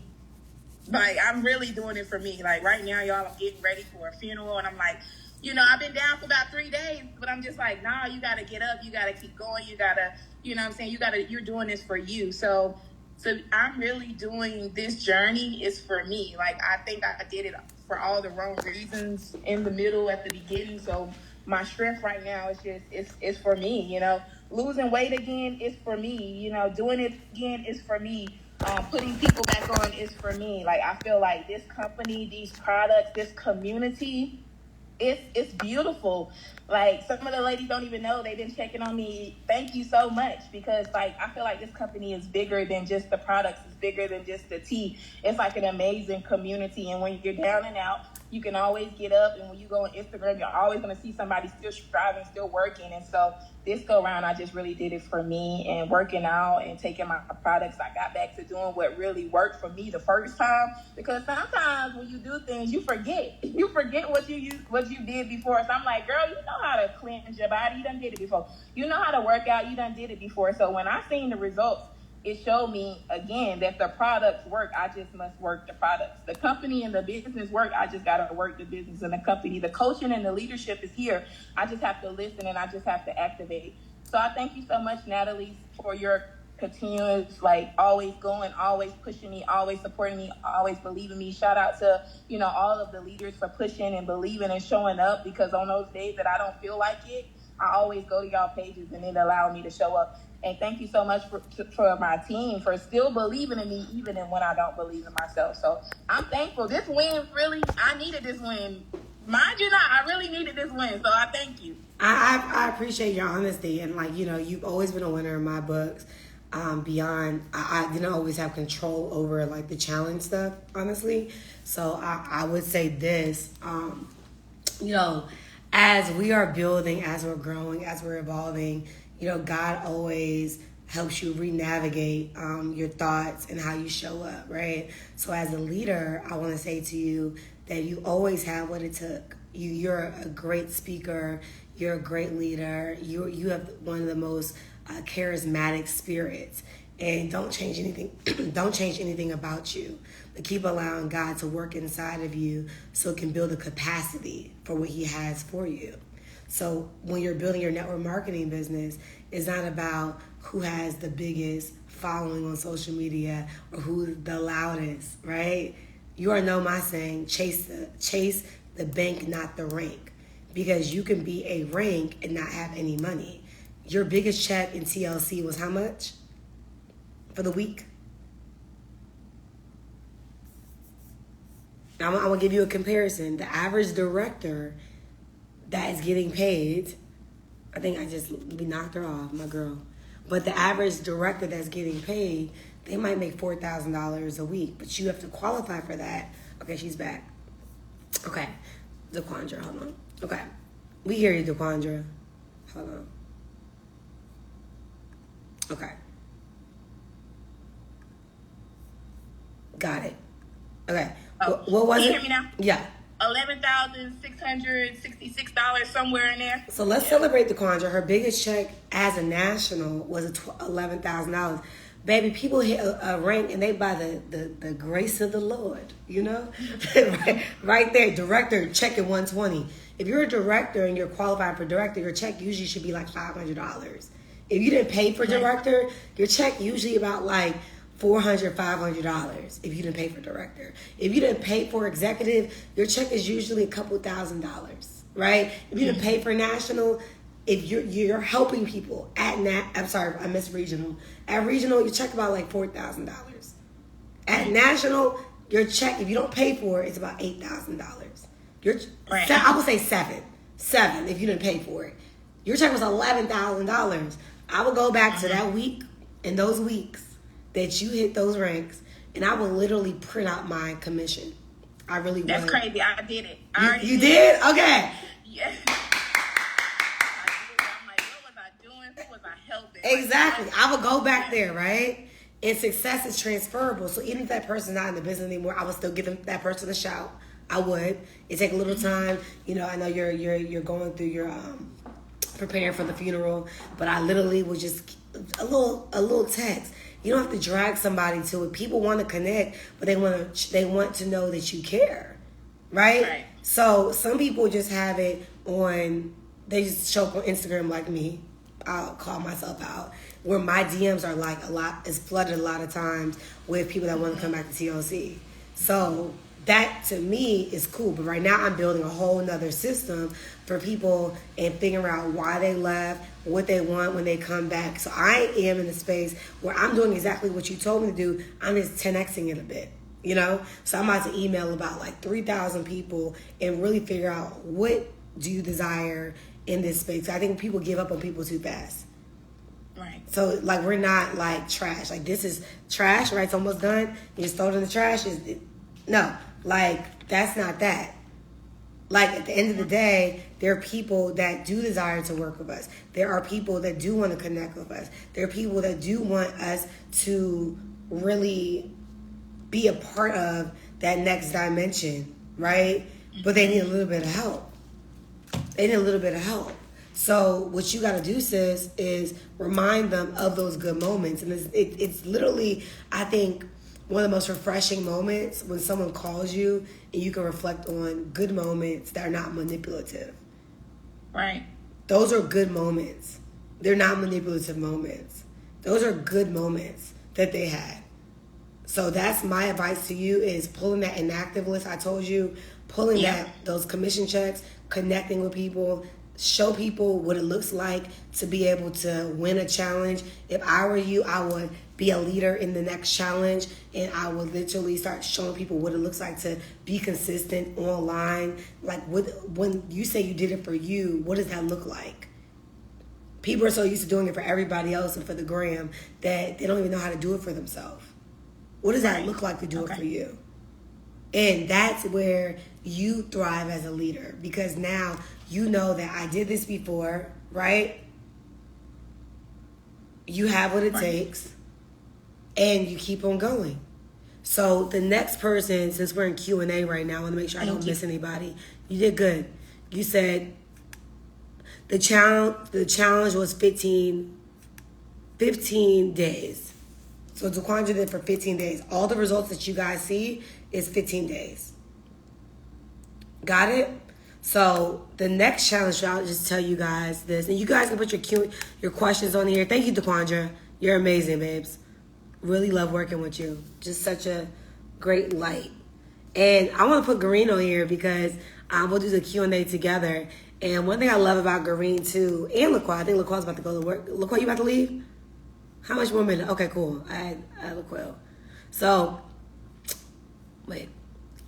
I'm really doing it for me. Right now, y'all, I'm getting ready for a funeral, and I'm I've been down for about 3 days, but I'm just nah, you got to get up. You got to keep going. You got to, what I'm saying? You're doing this for you. So I'm really doing this journey is for me. I think I did it for all the wrong reasons in the middle, at the beginning. So my strength right now is just, it's for me, losing weight again is for me, doing it again is for me. Putting people back on is for me. I feel like this company, these products, this community, it's beautiful. Some of the ladies don't even know they've been checking on me. Thank you so much, because I feel like this company is bigger than just the products. It's bigger than just the tea. It's an amazing community, and when you're down and out, you can always get up, and when you go on Instagram, you're always going to see somebody still striving, still working. And so this go around, I just really did it for me, and working out and taking my products. I got back to doing what really worked for me the first time, because sometimes when you do things, you forget what you did before. So I'm girl, you know how to cleanse your body. You done did it before. You know how to work out. You done did it before. So when I seen the results, it showed me again that the products work. I just must work the products. The company and the business work. I just got to work the business and the company. The coaching and the leadership is here. I just have to listen, and I just have to activate. So I thank you so much, Natalie, for your continuous, always going, always pushing me, always supporting me, always believing me. Shout out to, all of the leaders for pushing and believing and showing up, because on those days that I don't feel like it, I always go to y'all pages, and it allowed me to show up. And thank you so much for my team for still believing in me, even when I don't believe in myself. So I'm thankful. This win, really, I needed this win. Mind you not, I really needed this win. So I thank you. I appreciate your honesty. And you've always been a winner in my books. Beyond, I didn't always have control over the challenge stuff, honestly. So I would say this, as we are building, as we're growing, as we're evolving, God always helps you re-navigate your thoughts and how you show up, right? So as a leader, I want to say to you that you always have what it took. You're a great speaker. You're a great leader. You have one of the most charismatic spirits, and don't change anything. Don't change anything about you, but keep allowing God to work inside of you so it can build a capacity for what He has for you. So when you're building your network marketing business, it's not about who has the biggest following on social media or who's the loudest, right? You already know my saying, chase the bank, not the rank, because you can be a rank and not have any money. Your biggest check in TLC was how much? for the week? I'm going to give you a comparison. The average director that is getting paid, I think I just knocked her off, my girl. But the average director that's getting paid, they might make $4,000 a week. But you have to qualify for that. Okay, she's back. Okay. DeQuandra, hold on. Okay. We hear you, DeQuandra. Hold on. Okay. Got it. Okay. What was it? Can you hear me now? Yeah. $11,666, somewhere in there. So let's celebrate DeQuandra. Her biggest check as a national was $11,000. Baby, people hit a rank and they by the grace of the Lord, you know? right there, director, check at $120. If you're a director and you're qualified for director, your check usually should be like $500. If you didn't pay for director, your check usually about like $400, $500 if you didn't pay for director. If you didn't pay for executive, your check is usually a couple $1,000s, right? If you didn't pay for national, if you're helping people at I'm sorry, I missed regional. At regional, your check about like $4,000. At national, your check, if you don't pay for it, it's about $8,000. I would say seven if you didn't pay for it. Your check was $11,000. I would go back to that week and those weeks that you hit those ranks, and I will literally print out my commission. I really would. That's crazy. I did it. You did? Okay. Yeah. I'm like, what was I doing? Who was I helping? Exactly. I would go back there, right? And success is transferable. So even if that person's not in the business anymore, I would still give that person a shout. I would. It take a little time. You know, I know you're going through your preparing for the funeral, but I literally would just a little text. You don't have to drag somebody to it. People want to connect, but they want to know that you care, right? So some people just have it on. They just show up on Instagram like me. I'll call myself out. Where my DMs are like is flooded a lot of times with people that want to come back to TLC. So that to me is cool. But right now I'm building a whole nother system for people and figuring out why they left, what they want when they come back. So I am in a space where I'm doing exactly what you told me to do. I'm just 10xing it a bit, you know? So I'm about to email about like 3,000 people and really figure out what do you desire in this space. I think people give up on people too fast. Right. So like we're not like trash. Like this is trash, right? It's almost done. You just throw it in the trash. No, like that's not that. Like at the end of the day, there are people that do desire to work with us. There are people that do want to connect with us. There are people that do want us to really be a part of that next dimension, right? But they need a little bit of help. They need a little bit of help. So what you got to do, sis, is remind them of those good moments. And it's literally, I think, one of the most refreshing moments when someone calls you and you can reflect on good moments that are not manipulative. Right. Those are good moments. They're not manipulative moments. Those are good moments that they had. So that's my advice to you is pulling that inactive list I told you, pulling those commission checks, connecting with people, show people what it looks like to be able to win a challenge. If I were you, I would be a leader in the next challenge, and I would literally start showing people what it looks like to be consistent online. Like when you say you did it for you, what does that look like? People are so used to doing it for everybody else and for the gram that they don't even know how to do it for themselves. What does that look like to do it for you? And that's where you thrive as a leader, because now you know that I did this before, right? You have what it takes, and you keep on going. So the next person, since we're in Q&A right now, I want to make sure I don't miss anybody. You did good. You said the challenge was 15 days. So DeQuandra did for 15 days. All the results that you guys see is 15 days. Got it? So the next challenge, I'll just tell you guys this. And you guys can put your questions on here. Thank you, DeQuandra. You're amazing, babes. Really love working with you. Just such a great light. And I want to put Green on here because we'll do the Q&A together. And one thing I love about Green, too, and LaQuan, I think LaQuan's about to go to work. LaQuan, you about to leave? How much more minute? Okay, cool. I have a quill. So, wait.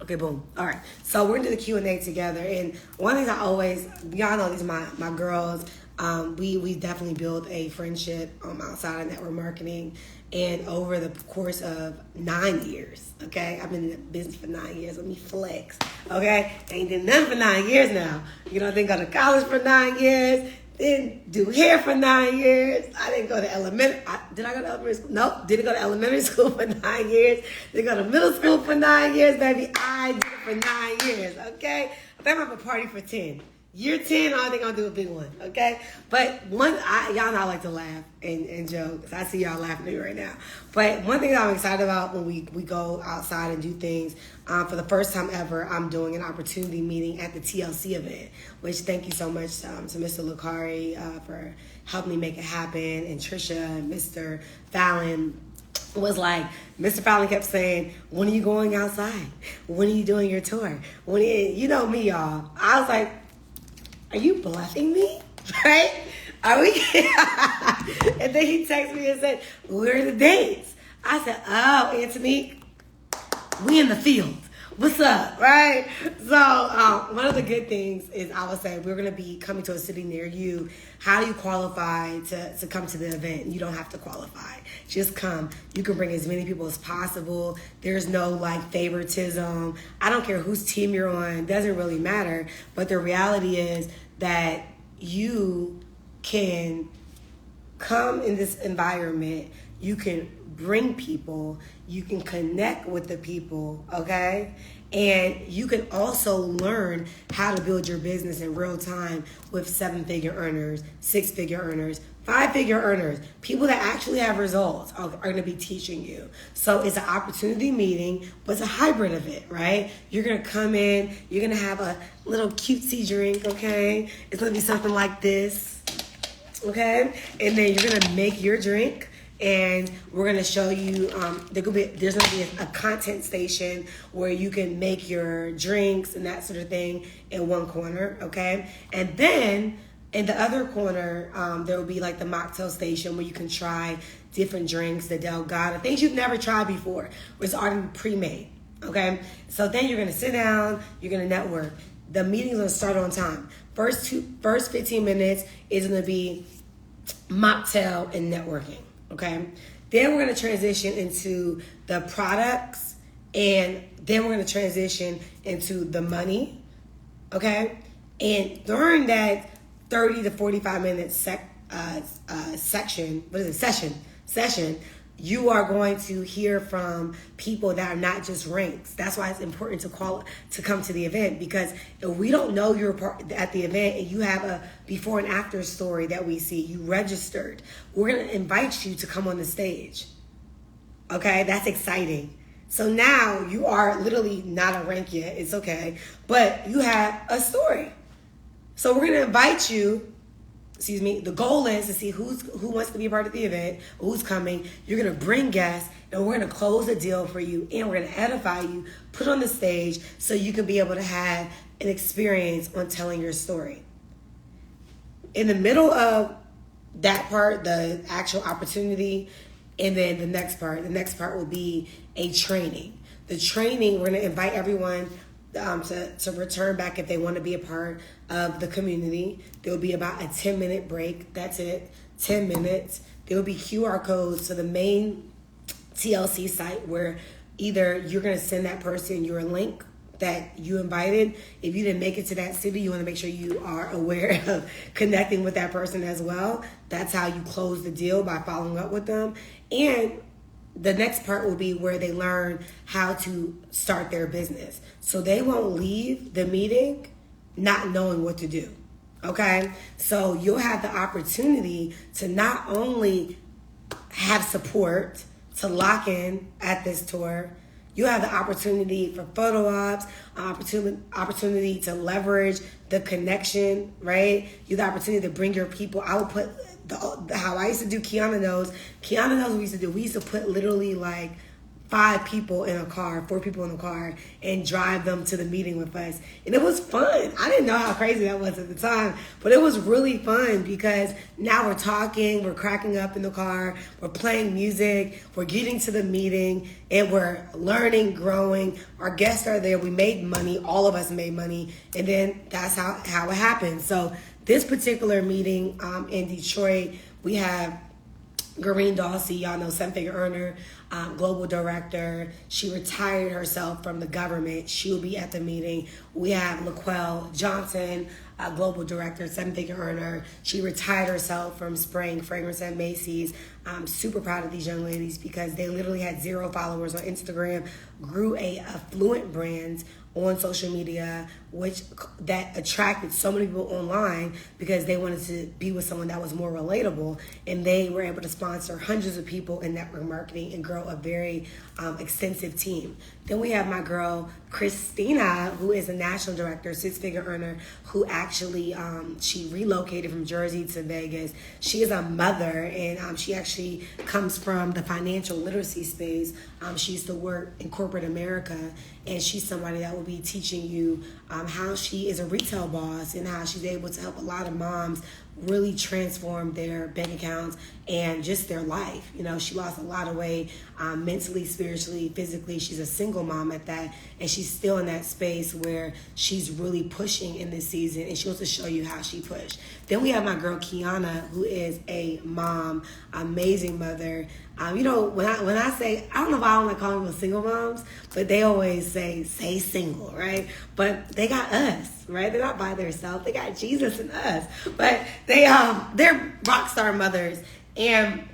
Okay, boom. All right. So we're gonna do the Q&A together. And one thing I always, y'all know these are my girls. We definitely build a friendship outside of network marketing. And over the course of 9 years, okay? I've been in the business for 9 years. Let me flex, okay? I ain't did nothing for 9 years now. You know, I didn't go to college for 9 years. Didn't do hair for 9 years. I didn't go to elementary. Did I go to elementary school? Nope. Didn't go to elementary school for 9 years. Didn't go to middle school for 9 years, baby. I did it for 9 years, okay? I think I'm going to party for 10. Year 10, I think I'll do a big one, okay? But y'all know I like to laugh and joke. I see y'all laughing at me right now. But one thing that I'm excited about when we go outside and do things, for the first time ever, I'm doing an opportunity meeting at the TLC event, which thank you so much to Mr. Lucari for helping me make it happen, and Trisha and Mr. Fallon was like, Mr. Fallon kept saying, when are you going outside? When are you doing your tour? You know me, y'all. I was like, are you bluffing me? Right? Are we? And then he texted me and said, where are the dates? I said, oh, Anthony, we in the field. What's up, right? So one of the good things is I would say we're going to be coming to a city near you. How do you qualify to come to the event? You don't have to qualify. Just come. You can bring as many people as possible. There's no like favoritism. I don't care whose team you're on. Doesn't really matter. But the reality is that you can come in this environment. You can bring people, you can connect with the people, okay? And you can also learn how to build your business in real time with 7-figure earners, 6-figure earners, 5-figure earners. People that actually have results are going to be teaching you. So it's an opportunity meeting, but it's a hybrid of it, right? You're going to come in, you're going to have a little cutesy drink, okay? It's going to be something like this, okay? And then you're going to make your drink. And we're gonna show you. There's gonna be a content station where you can make your drinks and that sort of thing in one corner, okay? And then in the other corner, there will be like the mocktail station where you can try different drinks, the Delgado, things you've never tried before, where it's already pre-made, okay? So then you're gonna sit down, you're gonna network. The meeting's gonna start on time. First 15 minutes is gonna be mocktail and networking. Okay, then we're going to transition into the products, and then we're going to transition into the money. Okay, and during that 30 to 45 minute session, you are going to hear from people that are not just ranks. That's why it's important to come to the event, because if we don't know you're at the event and you have a before and after story that we see, you registered, we're going to invite you to come on the stage. Okay, that's exciting. So now you are literally not a rank yet. It's okay, but you have a story. So we're going to invite you. The goal is to see who wants to be a part of the event, who's coming. You're going to bring guests, and we're going to close the deal for you, and we're going to edify you, put on the stage so you can be able to have an experience on telling your story. In the middle of that part, the actual opportunity, and then the next part will be a training. The training, we're going to invite everyone to return back if they want to be a part of the community. There will be about a 10-minute break. That's it, 10 minutes. There will be QR codes to the main TLC site where either you're going to send that person your link that you invited. If you didn't make it to that city, you want to make sure you are aware of connecting with that person as well. That's how you close the deal, by following up with them. And the next part will be where they learn how to start their business. So they won't leave the meeting not knowing what to do, okay? So you'll have the opportunity to not only have support to lock in at this tour, you have the opportunity for photo ops, opportunity to leverage the connection, right? You have the opportunity to bring your people. I would put how I used to do, Kiana knows what we used to do. We used to put literally like 4 people in a car, and drive them to the meeting with us. And it was fun. I didn't know how crazy that was at the time, but it was really fun because now we're talking, we're cracking up in the car, we're playing music, we're getting to the meeting, and we're learning, growing. Our guests are there. We made money. All of us made money. And then that's how it happened. So this particular meeting in Detroit, we have Green Dawsey, y'all know, 7-figure earner, global director. She retired herself from the government. She will be at the meeting. We have LaQuelle Johnson, global director, 7-figure earner. She retired herself from spraying fragrance at Macy's. I'm super proud of these young ladies because they literally had 0 followers on Instagram, grew a affluent brand on social media, which that attracted so many people online because they wanted to be with someone that was more relatable, and they were able to sponsor hundreds of people in network marketing and grow a very extensive team. Then we have my girl Christina, who is a national director, 6-figure earner, who actually she relocated from Jersey to Vegas. She is a mother, and she actually comes from the financial literacy space. She used to work in corporate America, and she's somebody that will be teaching you how she is a retail boss and how she's able to help a lot of moms really transform their bank accounts and just their life. You know, she lost a lot of weight mentally, spiritually, physically. She's a single mom at that, and she's still in that space where she's really pushing in this season, and she wants to show you how she pushed. Then we have my girl Kiana, who is a mom, amazing mother. You know, when I say, I don't know if I want to call them single moms, but they always say single, right? But they got us, right? They're not by themselves. They got Jesus and us. But they're rock star mothers. And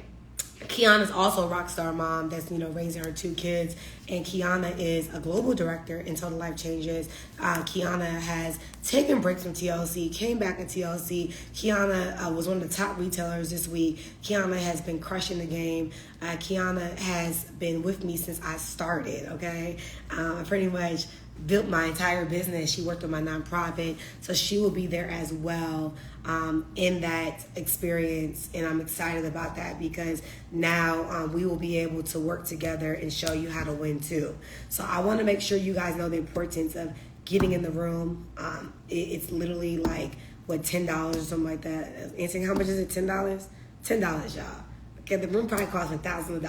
Kiana's also a rock star mom that's, you know, raising her 2 kids. And Kiana is a global director in Total Life Changes. Kiana has taken breaks from TLC, came back in TLC. Kiana was one of the top retailers this week. Kiana has been crushing the game. Kiana has been with me since I started, okay? I pretty much built my entire business. She worked with my nonprofit, so she will be there as well in that experience, and I'm excited about that because now we will be able to work together and show you how to win too. So I want to make sure you guys know the importance of getting in the room. It's literally like what, $10 or something like that. Answering, how much is it? $10? $10, y'all. Okay, the room probably costs $1,000.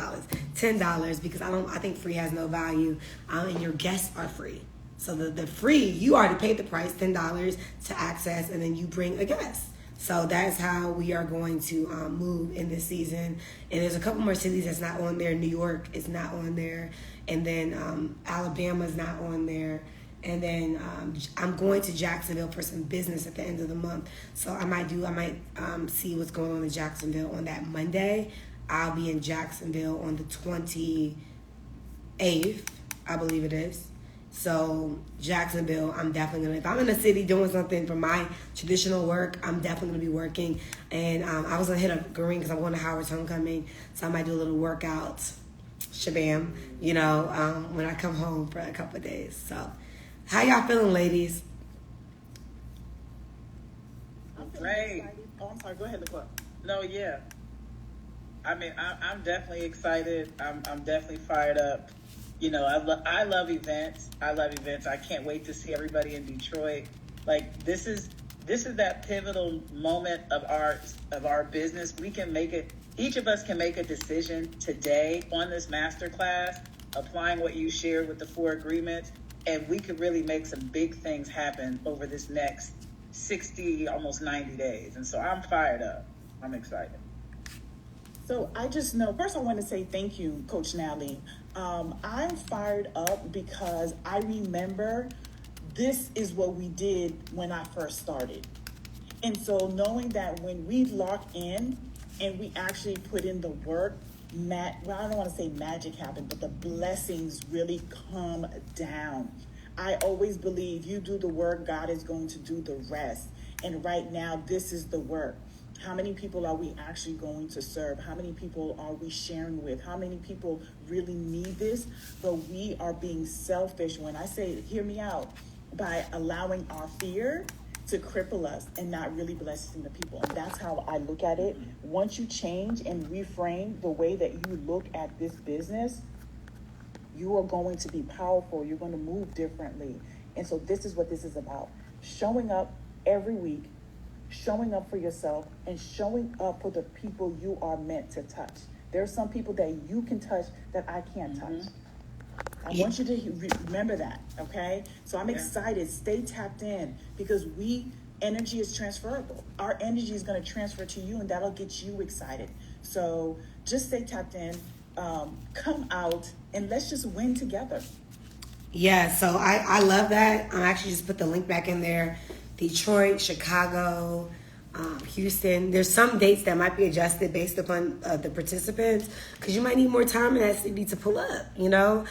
$10 because I think free has no value, and your guests are free. So the free, you already paid the price, $10 to access, and then you bring a guest. So that's how we are going to move in this season. And there's a couple more cities that's not on there. New York is not on there, and then Alabama is not on there. And then I'm going to Jacksonville for some business at the end of the month. So I might see what's going on in Jacksonville on that Monday. I'll be in Jacksonville on the 28th, I believe it is. So Jacksonville, I'm definitely gonna, if I'm in the city doing something for my traditional work, I'm definitely gonna be working. And I was gonna hit up Green because I'm going to Howard's homecoming. So I might do a little workout, shabam, you know, when I come home for a couple of days. So how y'all feeling, ladies? I'm great. Oh, I'm sorry. Go ahead, LaQuelle. No, yeah. I mean, I'm definitely excited. I'm definitely fired up. You know, I love events. I can't wait to see everybody in Detroit. Like this is that pivotal moment of our business. We can make it. Each of us can make a decision today on this masterclass, applying what you shared with the 4 agreements, and we could really make some big things happen over this next 60, almost 90 days. And so I'm fired up. I'm excited. So I just know, first I want to say thank you, Coach Nally. I'm fired up because I remember this is what we did when I first started. And so knowing that when we lock in and we actually put in the work, I don't want to say magic happened, but the blessings really come down. I always believe you do the work, God is going to do the rest. And right now, this is the work. How many people are we actually going to serve? How many people are we sharing with? How many people really need this? But we are being selfish. When I say, hear me out, by allowing our fear to cripple us and not really blessing the people. And that's how I look at it. Once you change and reframe the way that you look at this business, You are going to be powerful. You're going to move differently. And so this is what this is about. Showing up every week, showing up for yourself, and showing up for the people you are meant to touch. There are some people that you can touch that I can't touch. I want you to remember that, okay? So I'm excited. Stay tapped in, because energy is transferable. Our energy is going to transfer to you, and that'll get you excited. So just stay tapped in, come out, and let's just win together. Yeah, so I love that. I actually just put the link back in there. Detroit, Chicago, Houston. There's some dates that might be adjusted based upon the participants, because you might need more time in that city to pull up, you know?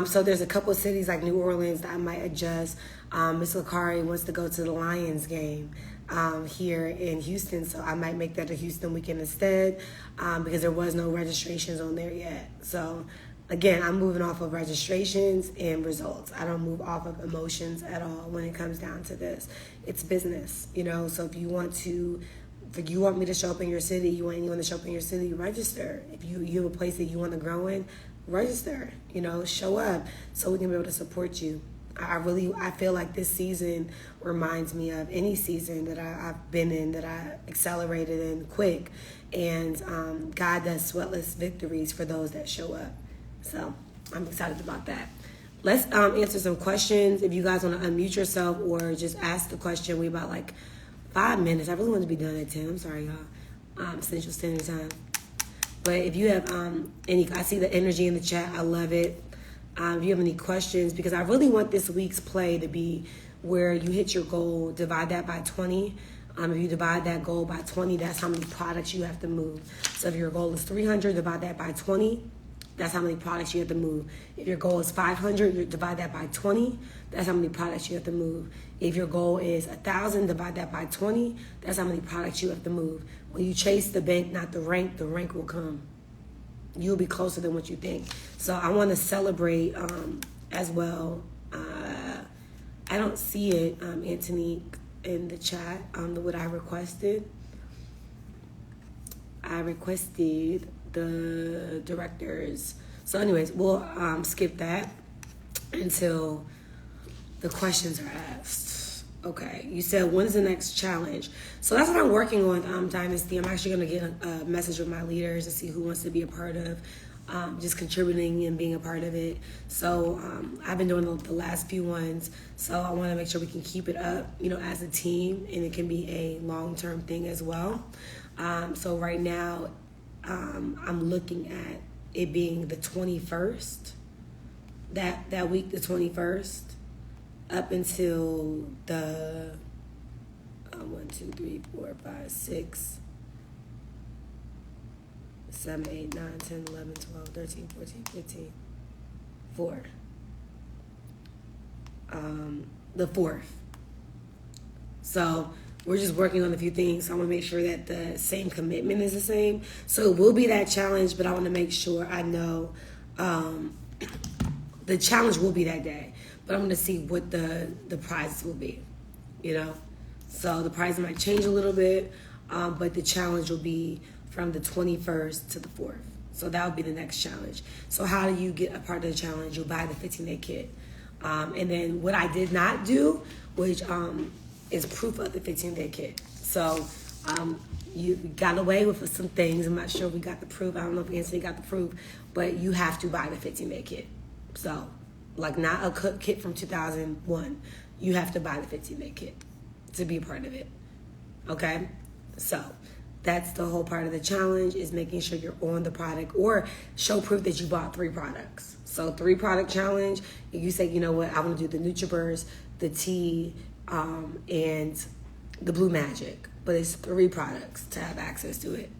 So there's a couple of cities like New Orleans that I might adjust. Miss Lakari wants to go to the Lions game here in Houston, so I might make that a Houston weekend instead, because there was no registrations on there yet. So again, I'm moving off of registrations and results. I don't move off of emotions at all when it comes down to this. It's business, you know. So if you want me to show up in your city, you want anyone to show up in your city, register. If you have a place that you want to grow in, register, you know, show up so we can be able to support you. I feel like this season reminds me of any season that I've been in, that I accelerated in quick. And God does sweatless victories for those that show up. So I'm excited about that. Let's answer some questions. If you guys want to unmute yourself or just ask the question, we about like 5 minutes. I really want to be done at 10. I'm sorry, y'all. Central Standard Time. But if you have I see the energy in the chat. I love it. If you have any questions, because I really want this week's play to be where you hit your goal, divide that by 20. If you divide that goal by 20, that's how many products you have to move. So if your goal is 300, divide that by 20. That's how many products you have to move. If your goal is 500, you divide that by 20. That's how many products you have to move. If your goal is 1,000, divide that by 20. That's how many products you have to move. When you chase the bank, not the rank will come. You'll be closer than what you think. So I want to celebrate as well. I don't see it, Anthony, in the chat, what I requested. I requested the directors. So anyways, we'll skip that until the questions are asked. Okay, you said, when's the next challenge? So that's what I'm working on, Dynasty. I'm actually going to get a message with my leaders to see who wants to be a part of just contributing and being a part of it. So I've been doing the last few ones, so I want to make sure we can keep it up, you know, as a team, and it can be a long-term thing as well. So right now, I'm looking at it being the 21st, that week, the 21st, up until the 1, 2, 3, 4, 5, 6, 7, 8, 9, 10, 11, 12, 13, 14, 15, 4. The 4th. So we're just working on a few things. So I want to make sure that the same commitment is the same. So it will be that challenge, but I want to make sure I know the challenge will be that day. But I'm going to see what the prizes will be, you know. So the prize might change a little bit, but the challenge will be from the 21st to the 4th. So that would be the next challenge. So how do you get a part of the challenge? You'll buy the 15-day kit. And then what I did not do, which is proof of the 15-day kit. So you got away with some things. I'm not sure we got the proof. I don't know if Anthony got the proof, but you have to buy the 15-day kit. So, like, not a kit from 2001. You have to buy the 15-day kit to be a part of it. Okay? So that's the whole part of the challenge, is making sure you're on the product, or show proof that you bought 3 products. So 3-product challenge. If you say, you know what, I want to do the NutriBurst, the tea, and the Blue Magic, but it's 3 products to have access to it.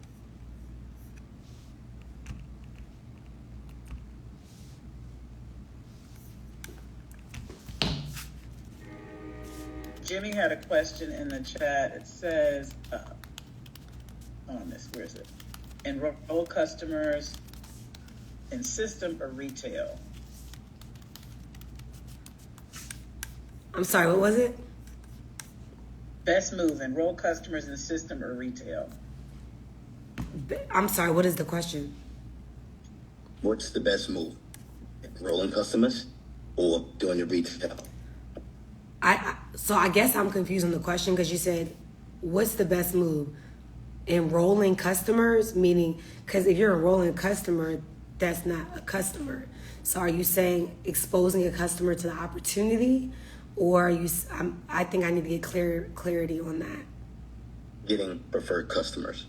Jimmy had a question in the chat. It says, where is it? Enroll customers in system or retail? I'm sorry, what was it? Best move, enroll customers in system or retail? I'm sorry, what is the question? What's the best move? rolling customers or doing the retail? So I guess I'm confused on the question because you said, what's the best move? Enrolling customers, meaning, because if you're enrolling a customer, that's not a customer. So are you saying exposing a customer to the opportunity, or are you? I think I need to get clarity on that. Getting preferred customers.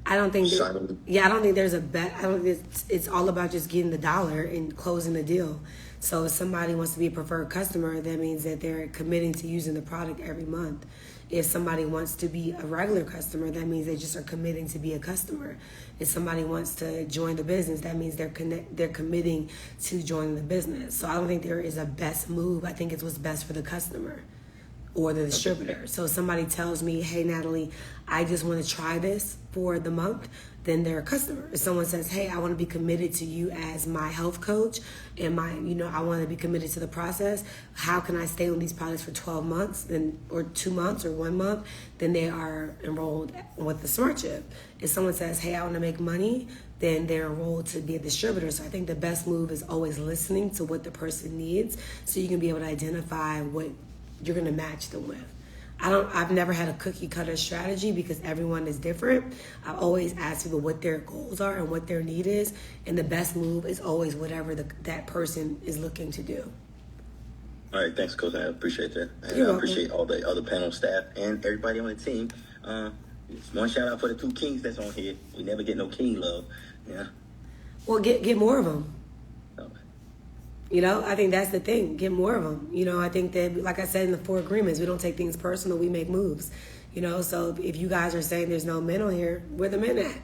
I don't think. Signing. I don't think there's a bet. I don't think it's all about just getting the dollar and closing the deal. So if somebody wants to be a preferred customer, that means that they're committing to using the product every month. If somebody wants to be a regular customer, that means they just are committing to be a customer. If somebody wants to join the business, that means they're committing to joining the business. So I don't think there is a best move. I think it's what's best for the customer or the distributor. So if somebody tells me, hey, Natalie, I just want to try this for the month, then they're a customer. If someone says, hey, I want to be committed to you as my health coach and I want to be committed to the process, how can I stay on these products for 12 months or 2 months or 1 month? Then they are enrolled with the Smart Chip. If someone says, hey, I want to make money, then they're enrolled to be a distributor. So I think the best move is always listening to what the person needs so you can be able to identify what you're going to match them with. I've never had a cookie cutter strategy because everyone is different. I always ask people what their goals are and what their need is, and the best move is always whatever that person is looking to do. All right, thanks, Coach. I appreciate that. And You're I welcome. appreciate all the other panel staff and everybody on the team. One shout out for the 2 kings that's on here. We never get no king love. Yeah. Well, get more of them. Okay. I think that's the thing. Get more of them. I think that, like I said in the 4 agreements, we don't take things personal. We make moves. So if you guys are saying there's no men on here, where the men at?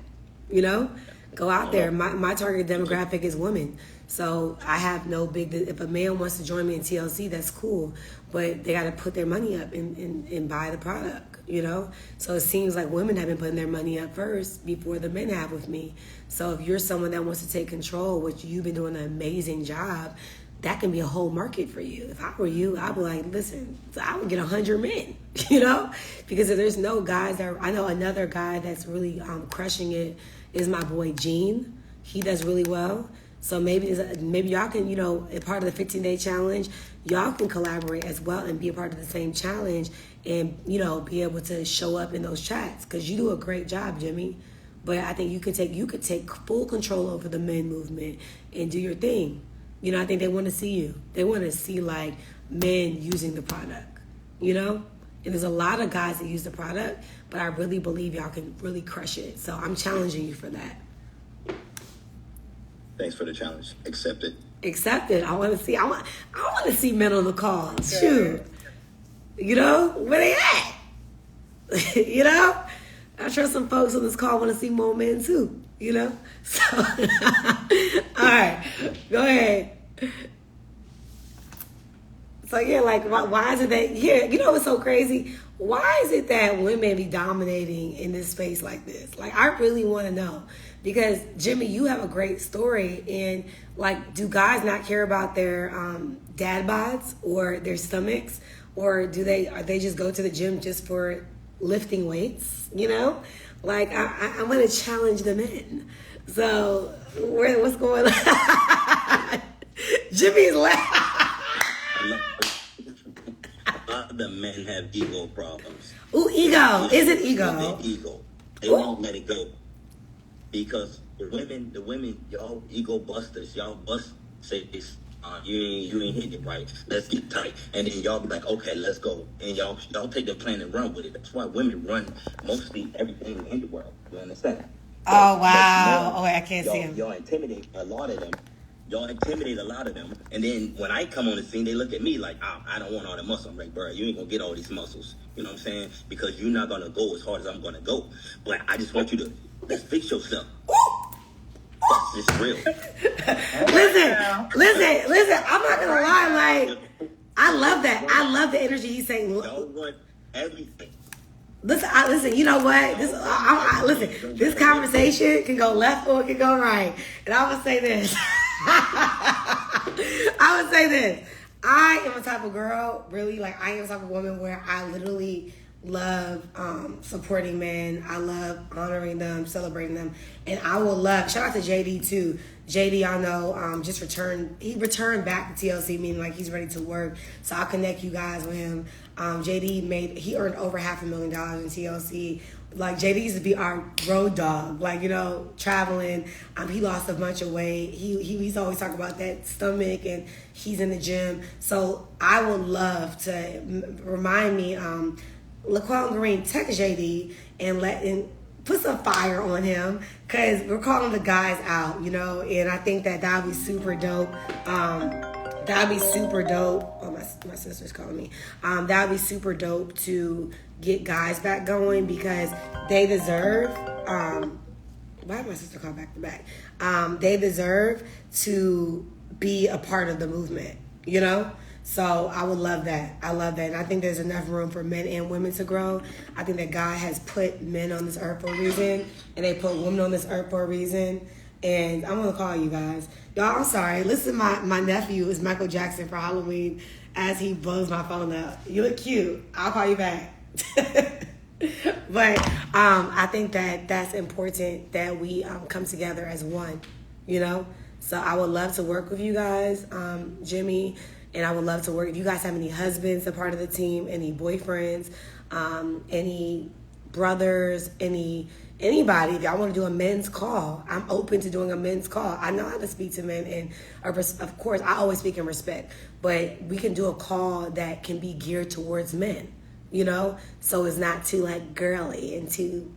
Go out there. My target demographic is women. So I have no if a man wants to join me in TLC, that's cool. But they got to put their money up and buy the product, So it seems like women have been putting their money up first before the men have with me. So if you're someone that wants to take control, which you've been doing an amazing job, that can be a whole market for you. If I were you, I'd be like, listen, I would get 100 men, Because if there's no guys I know another guy that's really crushing it is my boy Gene. He does really well. So maybe y'all can, a part of the 15-day challenge, y'all can collaborate as well and be a part of the same challenge and, be able to show up in those chats because you do a great job, Jimmy. But I think you could take full control over the men movement and do your thing. I think they want to see you. They want to see like men using the product, And there's a lot of guys that use the product, but I really believe y'all can really crush it. So I'm challenging you for that. Thanks for the challenge. Accept it. Accept it. I want to see men on the call. Shoot. Where they at? I trust some folks on this call want to see more men too, So, all right, go ahead. So yeah, like why is it that what's so crazy? Why is it that women be dominating in this space like this? Like I really want to know because Jimmy, you have a great story, and like, do guys not care about their dad bods or their stomachs, or are they just go to the gym just for lifting weights? Like I'm gonna challenge the men. So what's going on? Jimmy's laughing. A lot of the men have ego problems. Ooh, ego. Is it ego? Their ego. They won't let it go. Because the women, y'all ego busters. Y'all say this. You ain't hit it right. Let's get tight. And then y'all be like, okay, let's go. And y'all take the plan and run with it. That's why women run mostly everything in the world. You understand? Oh, wow. I can't see him. Y'all intimidate a lot of them. And then when I come on the scene, they look at me like, I don't want all the muscle. I'm like, bro, you ain't going to get all these muscles. You know what I'm saying? Because you're not going to go as hard as I'm going to go. But I just want you to, let's fix yourself. It's real. Listen. I'm not going to lie. Like, I love that. I love the energy he's saying. Y'all want everything. Listen. You know what? Listen. This conversation can go left or it can go right, and I would say this. I would say this. I am a type of girl, really, like I am a type of woman where I literally love supporting men. I love honoring them, celebrating them. And I will love, shout out to JD too. JD, I know, just returned. He returned back to TLC, meaning like he's ready to work. So I'll connect you guys with him. JD he earned over $500,000 in TLC. Like, JD used to be our road dog, like, you know, traveling. He lost a bunch of weight. He's always talking about that stomach, and he's in the gym. So I would love to remind me, Laquel Green, text JD and put some fire on him, because we're calling the guys out, you know, and I think that would be super dope. That'd be super dope. Oh, my sister's calling me. That'd be super dope to get guys back going, because they deserve. Why did my sister call back to back? They deserve to be a part of the movement, you know? So I would love that. I love that. And I think there's enough room for men and women to grow. I think that God has put men on this earth for a reason, and they put women on this earth for a reason. And I'm going to call you guys. Y'all, I'm sorry. Listen, my nephew is Michael Jackson for Halloween as he blows my phone up. You look cute. I'll call you back. But I think that that's important, that we come together as one, you know? So I would love to work with you guys, Jimmy, and I would love to work. If you guys have any husbands a part of the team, any boyfriends, any brothers, anybody, if y'all want to do a men's call, I'm open to doing a men's call. I know how to speak to men, and of course, I always speak in respect, but we can do a call that can be geared towards men, you know? So it's not too, like, girly and too,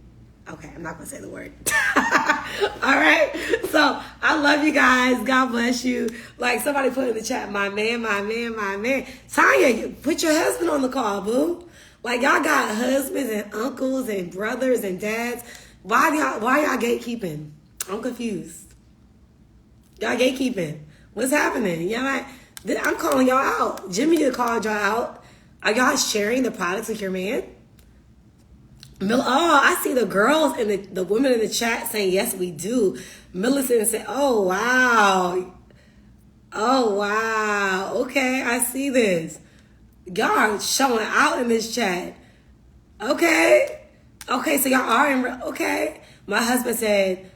okay, I'm not going to say the word. All right? So I love you guys. God bless you. Like somebody put in the chat, my man, my man, my man. Tanya, put your husband on the call, boo. Like, y'all got husbands and uncles and brothers and dads. Why y'all gatekeeping? I'm confused. Y'all gatekeeping. What's happening? Y'all like, I'm calling y'all out. Jimmy just called y'all out. Are y'all sharing the products with your man? Oh, I see the girls and the women in the chat saying, yes, we do. Millicent said, oh, wow. Oh, wow. Okay, I see this. Y'all are showing out in this chat. Okay. Okay, so y'all are in, okay. My husband said,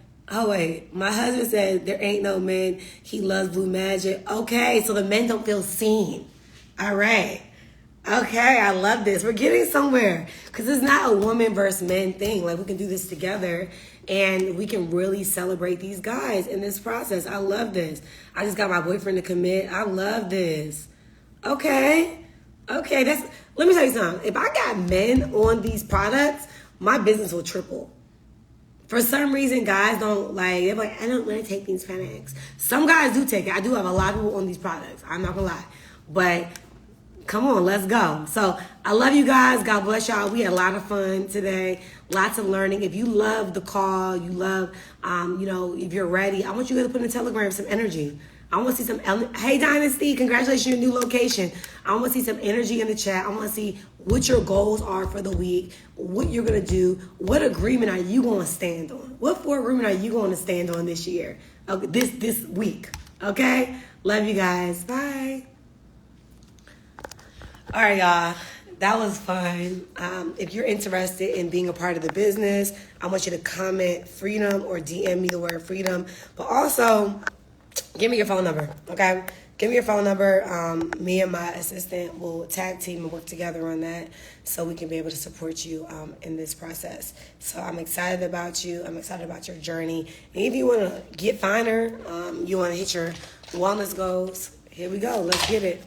there ain't no men. He loves Blue Magic. Okay, so the men don't feel seen. All right. Okay, I love this. We're getting somewhere, because it's not a woman versus men thing. Like, we can do this together, and we can really celebrate these guys in this process. I love this. I just got my boyfriend to commit. I love this. Okay, let me tell you something. If I got men on these products, my business will triple. For some reason, guys don't like, they're like, I don't want to take these products. Some guys do take it. I do have a lot of people on these products. I'm not gonna lie. But come on, let's go. So I love you guys. God bless y'all. We had a lot of fun today. Lots of learning. If you love the call, you love, if you're ready, I want you guys to put in the Telegram some energy. I want to see some, hey Dynasty, congratulations on your new location. I want to see some energy in the chat. I want to see what your goals are for the week, what you're going to do, what agreement are you going to stand on? What 4 agreement are you going to stand on this year, this week, okay? Love you guys. Bye. All right, y'all. That was fun. If you're interested in being a part of the business, I want you to comment freedom or DM me the word freedom. But also, give me your phone number, okay? Give me your phone number. Me and my assistant will tag team and work together on that so we can be able to support you in this process. So I'm excited about you. I'm excited about your journey. And if you want to get finer, you want to hit your wellness goals, here we go. Let's get it.